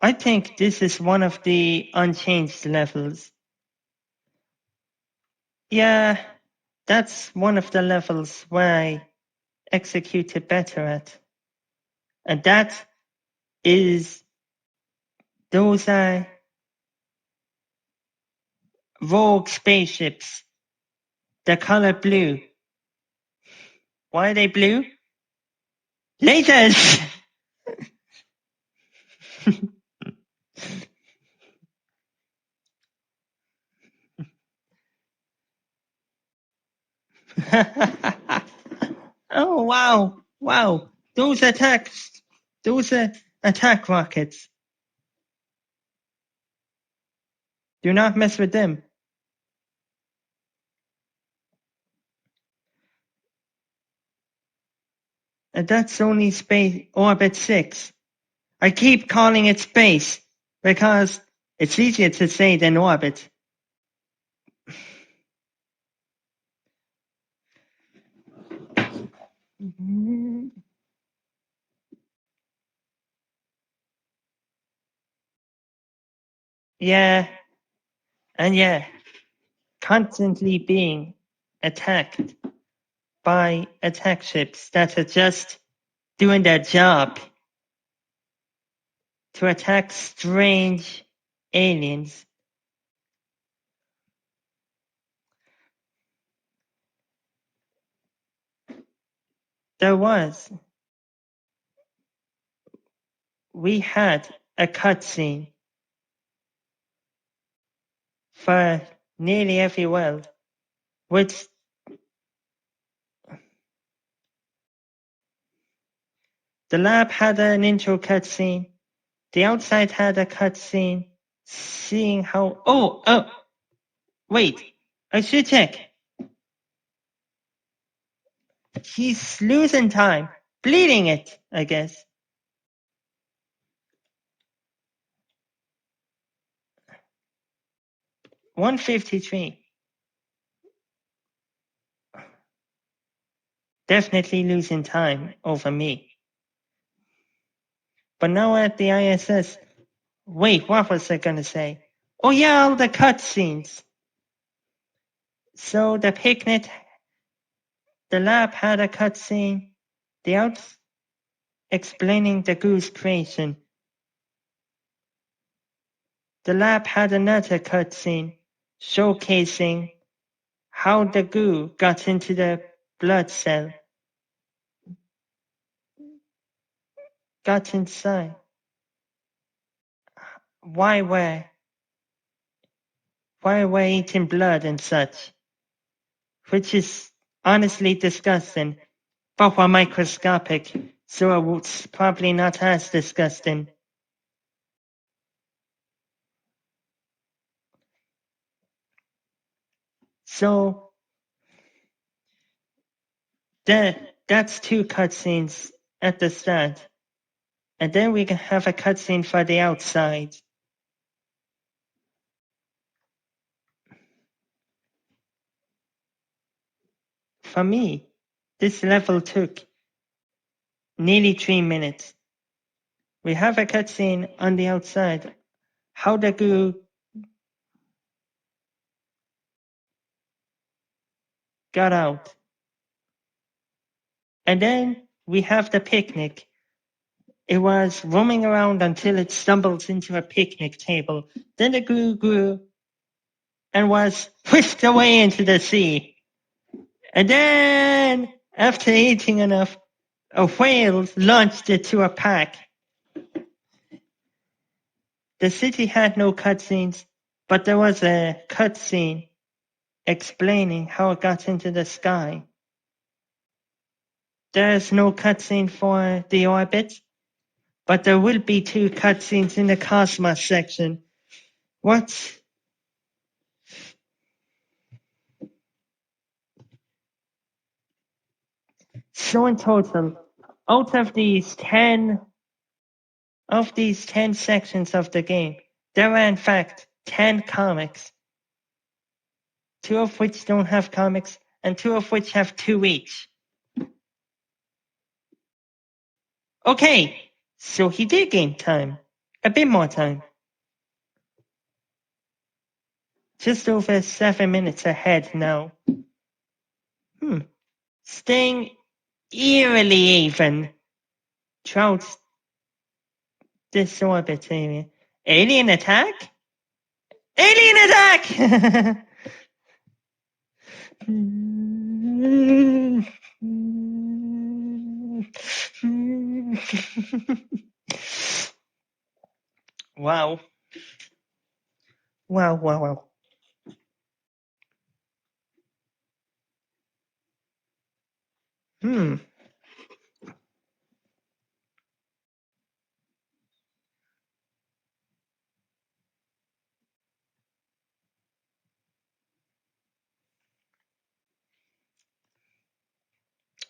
I think this is one of the unchanged levels. Yeah, that's one of the levels where I executed better at. And that is, those are rogue spaceships. They're color blue. Why are they blue? Lasers! Oh, wow. Those are attack rockets. Do not mess with them. And that's only space orbit 6. I keep calling it space because it's easier to say than orbit. Yeah, and yeah, constantly being attacked by attack ships that are just doing their job to attack strange aliens. We had a cutscene for nearly every world, which the lab had an intro cutscene, the outside had a cutscene, seeing how. Wait, I should check. He's losing time, bleeding it, I guess. $153. Definitely losing time over me. But now at the ISS, wait, what was I gonna say? Oh yeah, all the cutscenes. So the picnic, the lab had a cutscene, the out explaining the goo's creation. The lab had another cutscene showcasing how the goo got into the blood cell, got inside. Why we're eating blood and such, which is honestly disgusting, but we're microscopic, so it's probably not as disgusting. So that's two cutscenes at the start, and then we can have a cutscene for the outside. For me, this level took nearly 3 minutes. We have a cutscene on the outside, how the goo got out. And then we have the picnic. It was roaming around until it stumbles into a picnic table. Then the goo grew and was whisked away into the sea. And then, after eating enough, a whale launched it to a pack. The city had no cutscenes, but there was a cutscene explaining how it got into the sky. There's no cutscene for the orbit, but there will be 2 cutscenes in the Cosmos section. What? So in total, out of these 10 sections of the game, there are in fact 10 comics, 2 of which don't have comics, and 2 of which have 2 each. Okay, so he did gain time. A bit more time. Just over 7 minutes ahead now. Staying eerily even throughout this orbit area. Alien attack? Alien attack! Wow. Wow.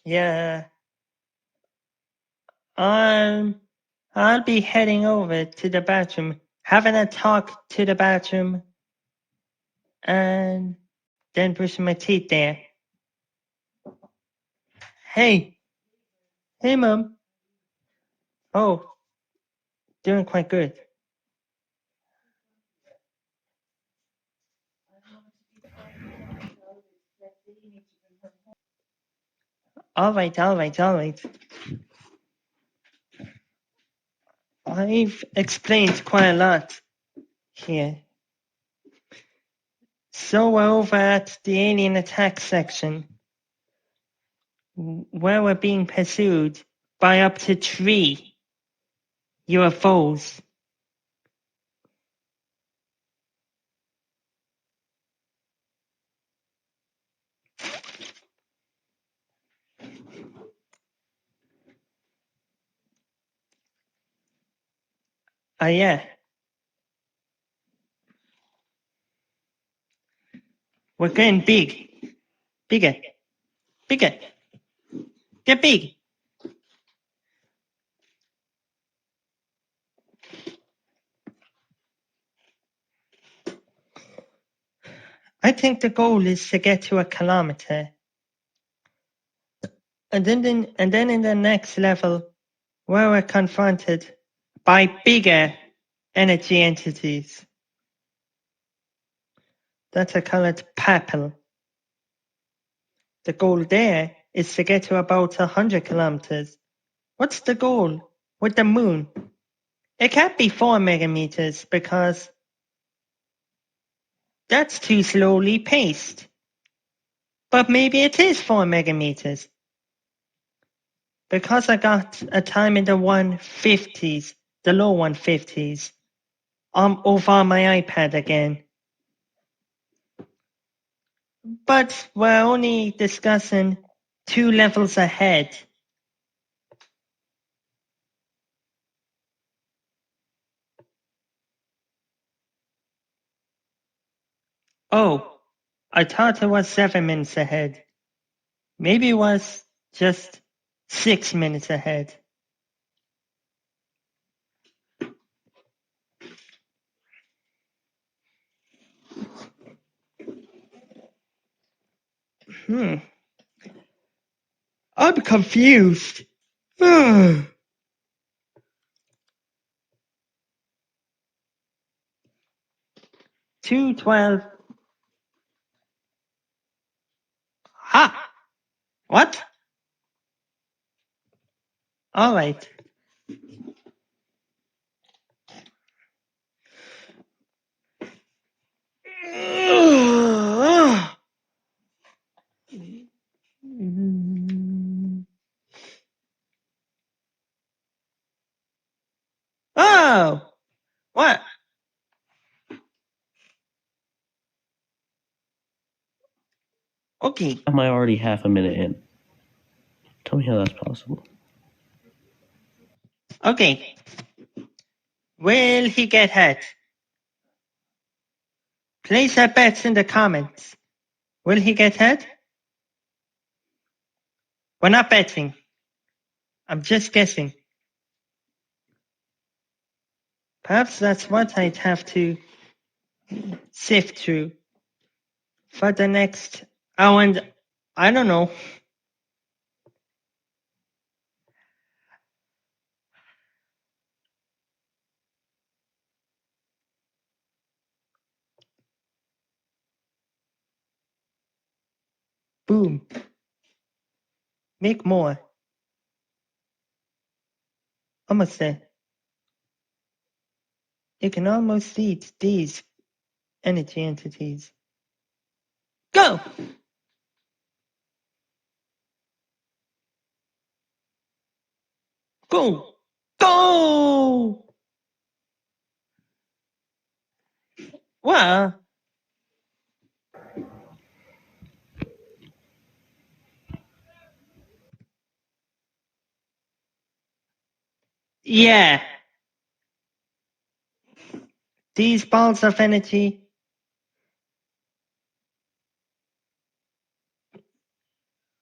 Yeah. I'll be heading over to the bathroom, having a talk to the bathroom, and then brushing my teeth there. Hey, Hey, Mom. Oh, doing quite good. All right. I've explained quite a lot here. So we're over at the alien attack section, where we're being pursued by up to 3 UFOs. Yeah. We're getting big. Bigger. Get big. I think the goal is to get to 1 kilometer. And then in the next level, where we're confronted by bigger energy entities that are called PAPL. The goal there is to get to about 100 kilometers. What's the goal with the moon? It can't be 4 megameters because that's too slowly paced. But maybe it is 4 megameters. Because I got a time in the 150s, the low 150s, over on my iPad again. But we're only discussing 2 levels ahead. Oh, I thought it was 7 minutes ahead. Maybe it was just 6 minutes ahead. I'm confused. 212. Ha! What? All right. Oh! What? Okay. Am I already half a minute in? Tell me how that's possible. Okay. Will he get hurt? Place your bets in the comments. Will he get hurt? We're not betting. I'm just guessing. Perhaps that's what I'd have to sift through for the next hour and I don't know. Boom. Make more. Almost there. You can almost see these energy entities. Go! Go! Go! Well, yeah. These balls of energy,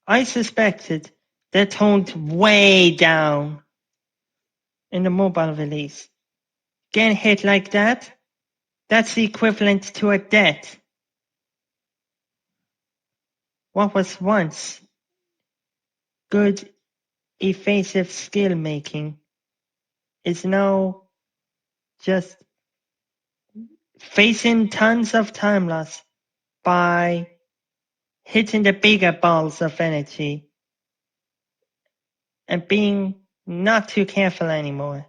I suspected they're toned way down in the mobile release. Getting hit like that, that's the equivalent to a death. What was once good evasive skill making is now just facing tons of time loss by hitting the bigger balls of energy and being not too careful anymore.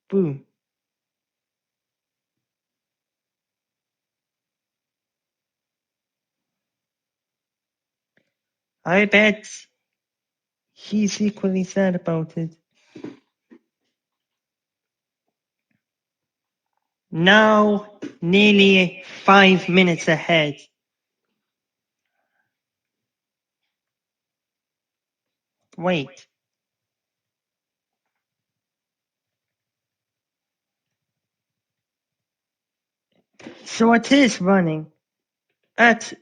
Boom. I bet he's equally sad about it. Now, nearly 5 minutes ahead. Wait. So it is running at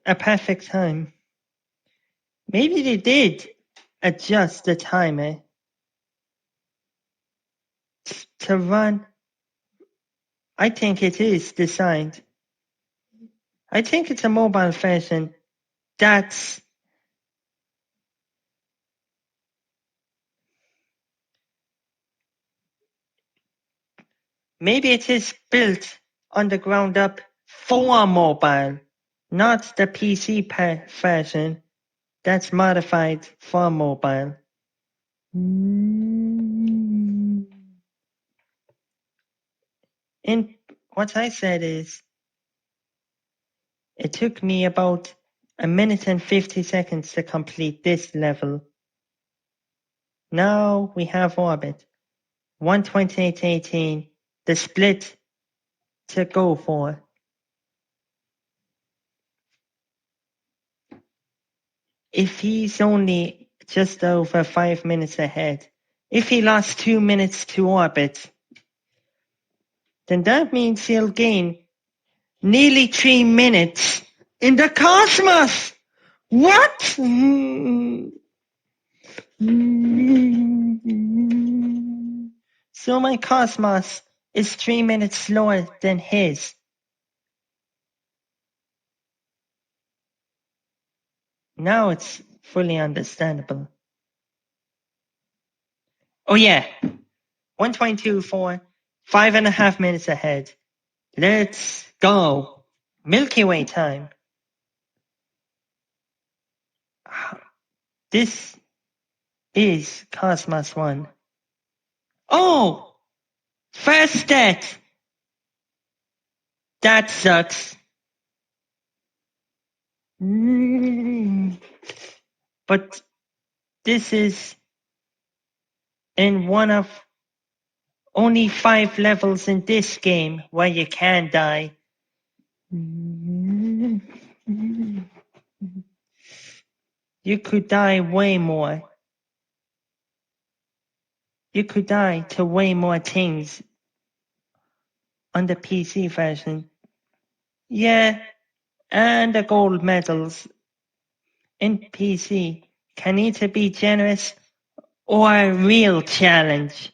a perfect time. Maybe they did adjust the timer to run. I think it is designed. I think it's a mobile version that's maybe it is built on the ground up for mobile, not the PC version that's modified for mobile. And what I said is, it took me about 1 minute and 50 seconds to complete this level. Now we have Orbit. 128.18, the split to go for. If he's only just over 5 minutes ahead, if he lost 2 minutes to Orbit, then that means he'll gain nearly 3 minutes in the cosmos! What? So my cosmos is 3 minutes slower than his. Now it's fully understandable. Oh yeah, 122.4, 5.5 minutes ahead. Let's go. Milky Way time. This is Cosmos 1. Oh! First death! That sucks. But this is in one of only 5 levels in this game where you can die. You could die way more. You could die to way more things on the PC version. Yeah, and the gold medals in PC can either be generous or a real challenge.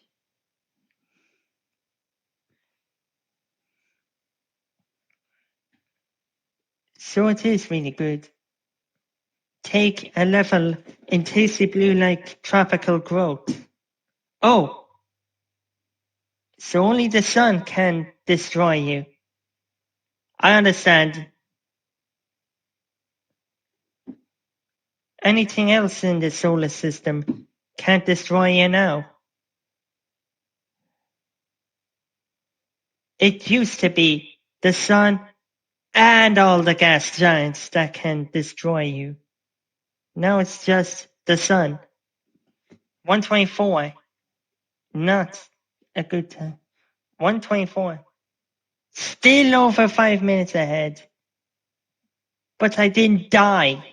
So it is really good. Take a level in Tasty Blue like tropical growth. Oh, so only the sun can destroy you. I understand. Anything else in the solar system can't destroy you now. It used to be the sun and all the gas giants that can destroy you. Now it's just the sun. 124. Not a good time. 124. Still over 5 minutes ahead. But I didn't die.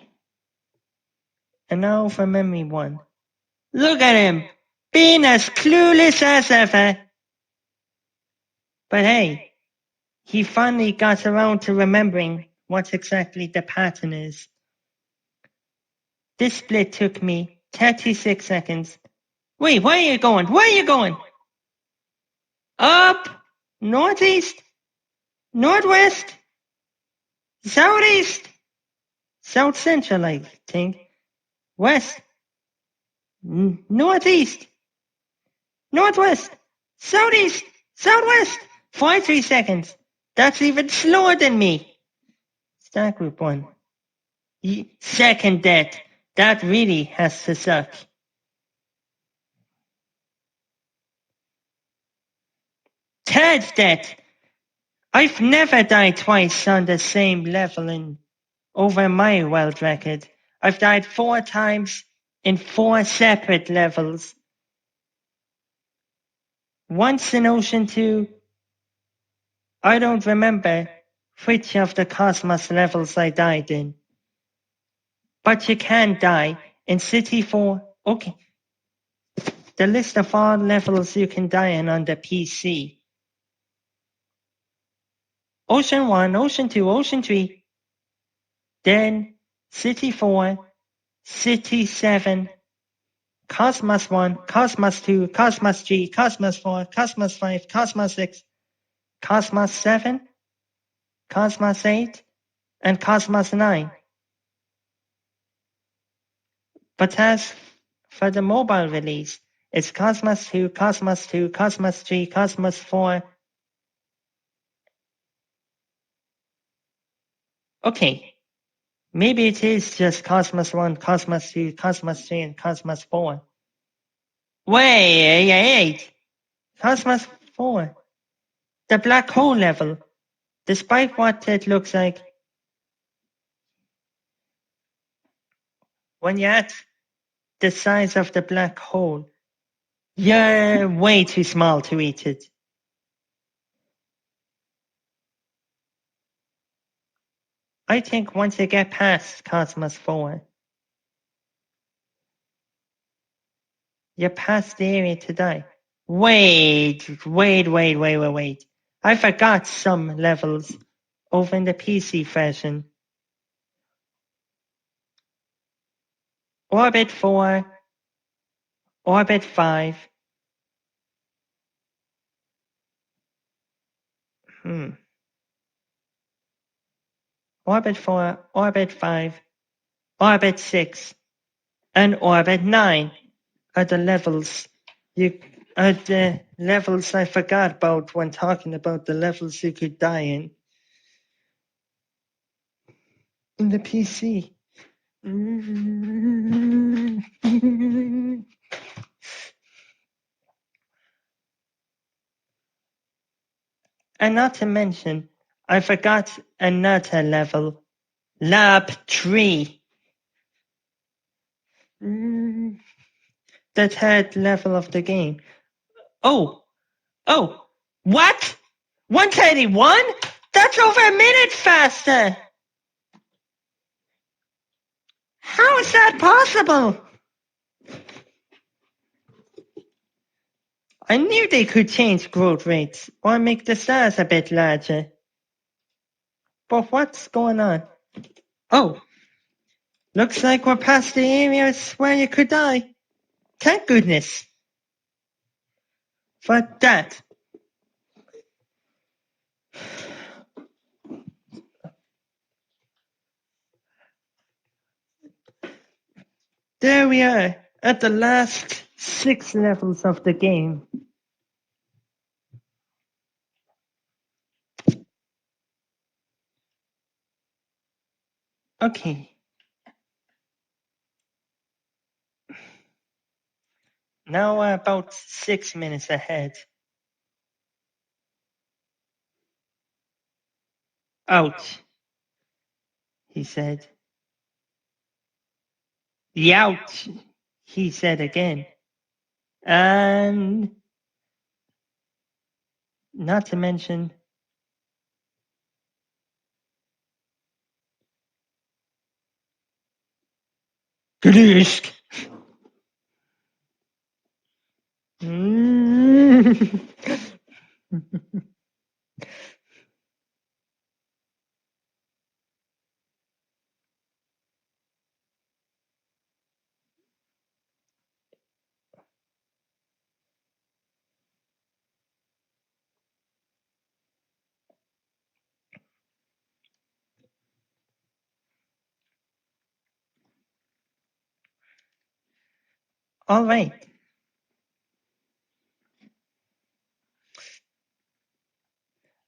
And now for memory 1. Look at him! Being as clueless as ever. But hey, he finally got around to remembering what exactly the pattern is. This split took me 36 seconds. Wait, where are you going? Where are you going? Up, northeast, northwest, southeast, south central, I think. west, northeast, northwest, southeast, southwest. 43 seconds. That's even slower than me. Start group 1. Second death. That really has to suck. Third death. I've never died twice on the same level in over my world record. I've died 4 times in 4 separate levels. Once in Ocean 2, I don't remember which of the Cosmos levels I died in. But you can die in City 4. Okay. The list of all levels you can die in on the PC. Ocean 1, Ocean 2, Ocean 3. Then City 4, City 7, Cosmos 1, Cosmos 2, Cosmos 3, Cosmos 4, Cosmos 5, Cosmos 6, Cosmos 7, Cosmos 8, and Cosmos 9. But as for the mobile release, it's Cosmos 2, Cosmos 2, Cosmos 3, Cosmos 4. Okay, maybe it is just Cosmos 1, Cosmos 2, Cosmos 3, and Cosmos 4. Wait! Cosmos 4. The black hole level. Despite what it looks like, when you're at the size of the black hole, you're way too small to eat it. I think once you get past Cosmos 4, you're past the area to die. Wait. I forgot some levels over in the PC version. Orbit 4, Orbit 5. Orbit 4, Orbit 5, Orbit 6, and Orbit 9 are the levels I forgot about when talking about the levels you could die in the PC. And not to mention, I forgot another level. Lab 3. The third level of the game. Oh! What? 131? That's over a minute faster! How is that possible? I knew they could change growth rates or make the stars a bit larger. But what's going on? Oh, looks like we're past the areas where you could die. Thank goodness for that. There we are at the last 6 levels of the game. Okay. Now we're about 6 minutes ahead. Ouch, he said. Youch, he said again. And not to mention, Glusk. All right.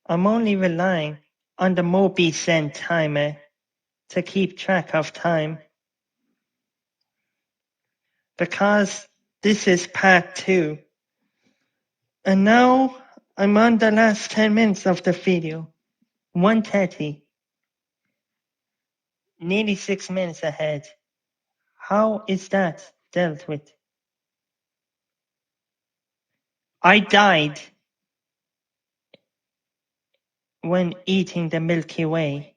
I'm only relying on the MobiSend timer to keep track of time, because this is part 2. And now I'm on the last 10 minutes of the video. 1:30. Nearly 6 minutes ahead. How is that dealt with? I died when eating the Milky Way.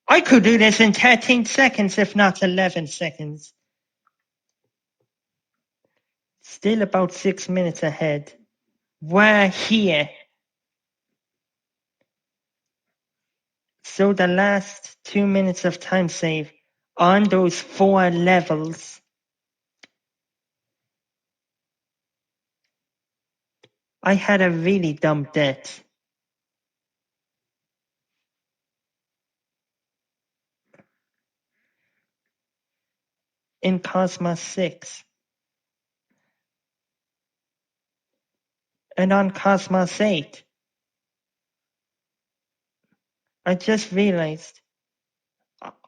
I could do this in 13 seconds, if not 11 seconds. Still about 6 minutes ahead. We're here. So the last 2 minutes of time save on those 4 levels. I had a really dumb death. In Cosmos 6. And on Cosmos 8. I just realized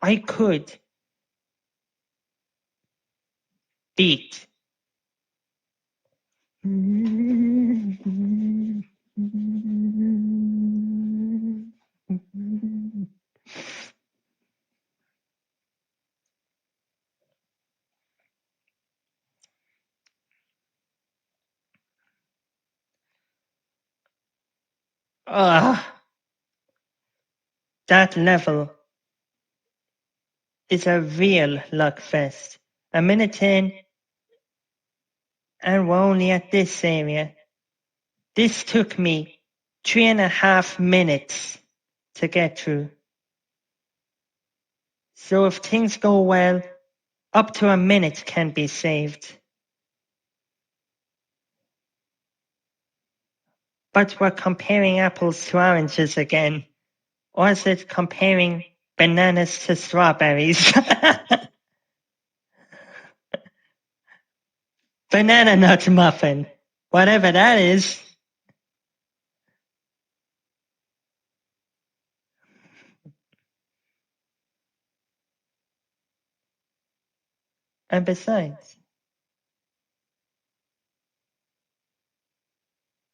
I could beat. That level is a real luck fest. A minute in, and we're only at this area. This took me 3.5 minutes to get through. So if things go well, up to a minute can be saved. But we're comparing apples to oranges again. Or is it comparing bananas to strawberries? Banana nut muffin. Whatever that is. And besides,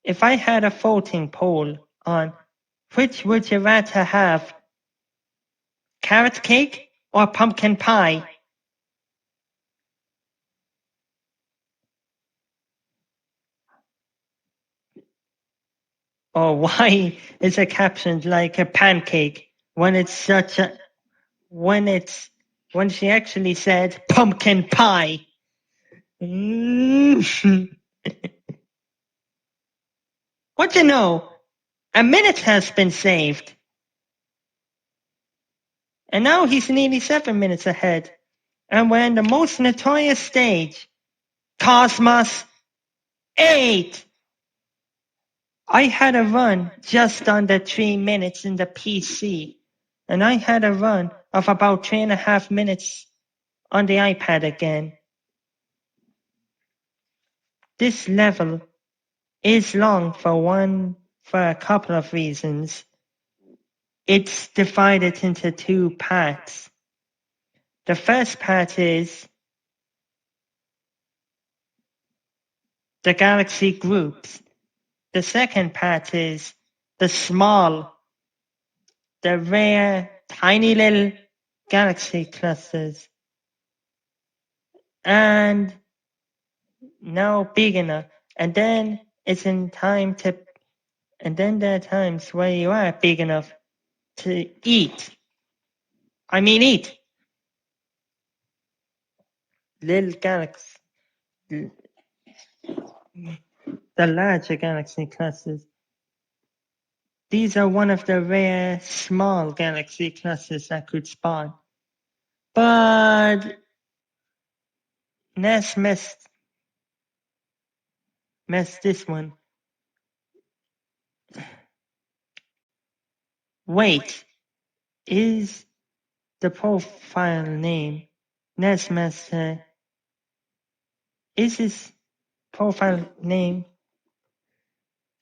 if I had a voting poll on which would you rather have, carrot cake or pumpkin pie? Or why is it captioned like a pancake when it's such a, when she actually said pumpkin pie? What you know? A minute has been saved. And now he's nearly 7 minutes ahead. And we're in the most notorious stage, Cosmos 8. I had a run just under 3 minutes in the PC. And I had a run of about 3.5 minutes on the iPad again. This level is long for a couple of reasons. It's divided into 2 parts. The first part is the galaxy groups. The second part is the rare, tiny little galaxy clusters. And now big enough. And then there are times where you are big enough to eat. I mean eat. Little galaxies. The larger galaxy clusters. These are one of the rare small galaxy clusters that could spawn. But Ness messed this one. Wait, is the profile name Nesmaster is his profile name,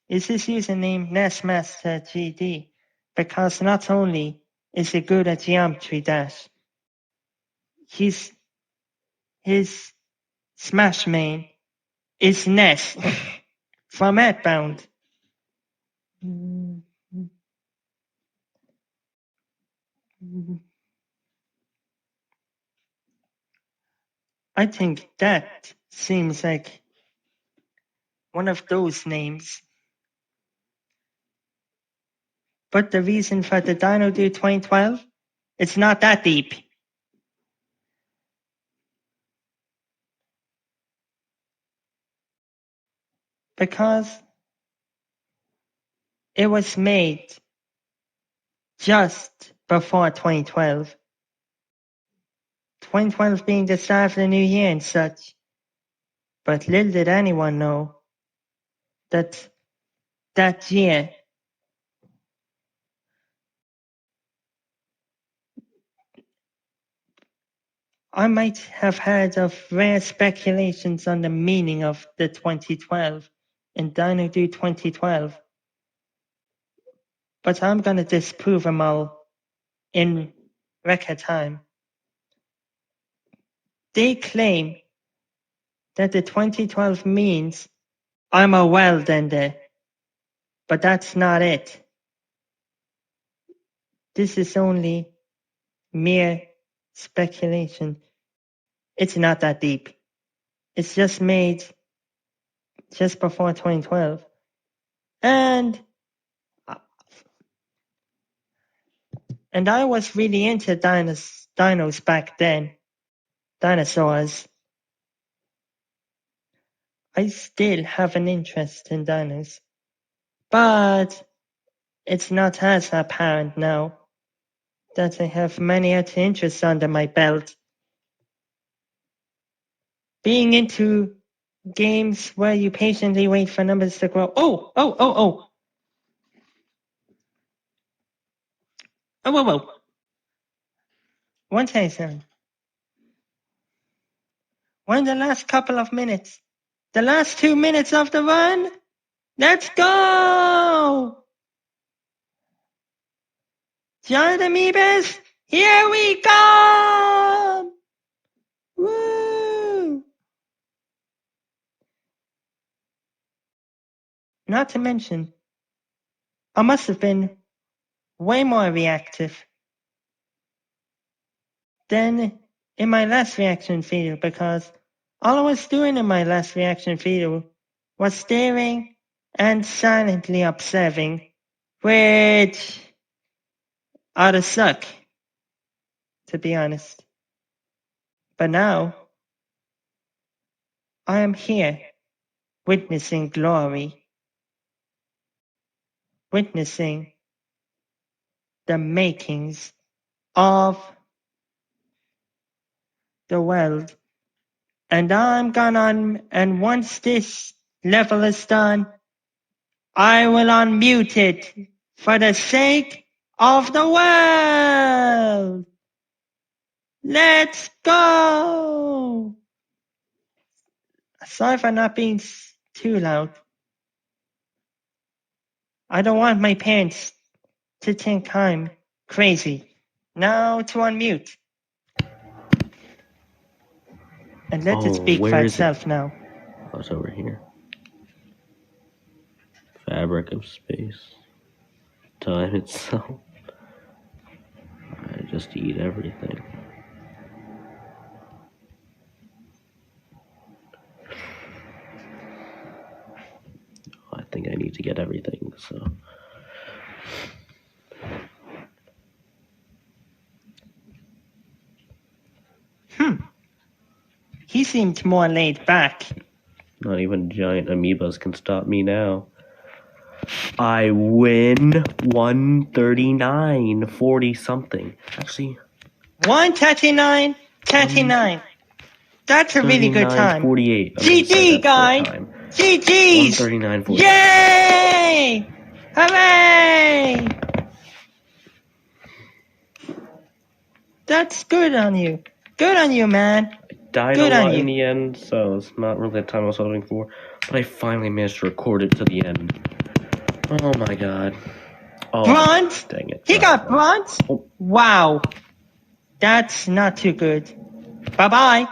is his username Nesmaster GD, because not only is he good at Geometry Dash, his Smash main is Ness from Earthbound. I think that seems like one of those names. But the reason for the Dino Dude 2012, it's not that deep. Because it was made just before 2012. 2012 being the start of the new year and such. But little did anyone know that that year I might have heard of rare speculations on the meaning of the 2012 and Dino Dude 2012. But I'm gonna disprove them all in record time. They claim that the 2012 means I'm a world ender, but that's not it. This is only mere speculation. It's not that deep. It's just made just before 2012. And I was really into dinos back then. Dinosaurs. I still have an interest in dinos. But it's not as apparent now that I have many other interests under my belt. Being into games where you patiently wait for numbers to grow. Oh. One second. We're in the last couple of minutes. The last 2 minutes of the run. Let's go! Giant amoebas, here we come! Woo! Not to mention, I must have been way more reactive than in my last reaction video, because all I was doing in my last reaction video was staring and silently observing, which ought to suck, to be honest. But now, I am here, witnessing glory, witnessing the makings of the world. And I'm gonna, and once this level is done, I will unmute it for the sake of the world. Let's go! Sorry for not being too loud. I don't want my parents to think I'm crazy. Now to unmute. And let it speak for where is itself it? now. Oh, it's over here. Fabric of space. Time itself. I just eat everything. I think I need to get everything, so. He seemed more laid back. Not even giant amoebas can stop me now. I win 139, 40 something. Actually, 139, 39. That's a really good time. 48. GG, guys. GG's. 139, 48. Yay! Hooray! That's good on you. Good on you, man. Died Good a on lot in you. the end, so it's not really the time I was hoping for. But I finally managed to record it to the end. Oh my god. Oh, Bronze? dang it. He got bronze? Oh. Wow. That's not too good. Bye-bye.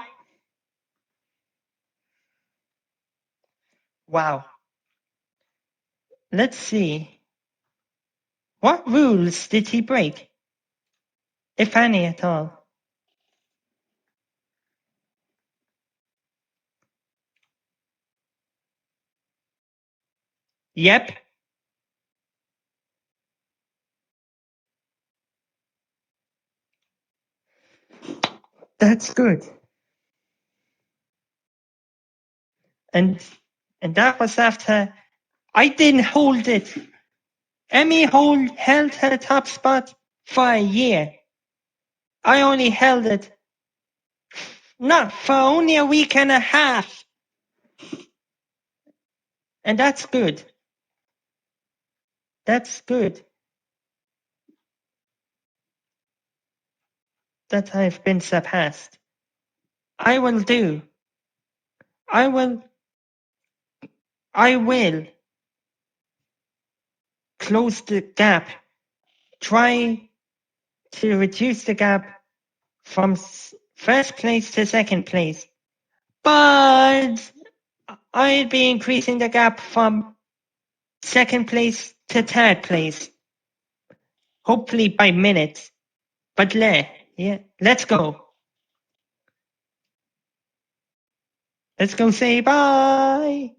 Wow. Let's see. What rules did he break? If any at all. Yep. That's good. And that was after I didn't hold it. Emmy held her top spot for a year. I only held it not for only a week and a half. And that's good. That's good. That I've been surpassed. I will close the gap. Try to reduce the gap from first place to second place. But I'll be increasing the gap from second place to third place. Hopefully by minutes. But let's go. Let's go say bye.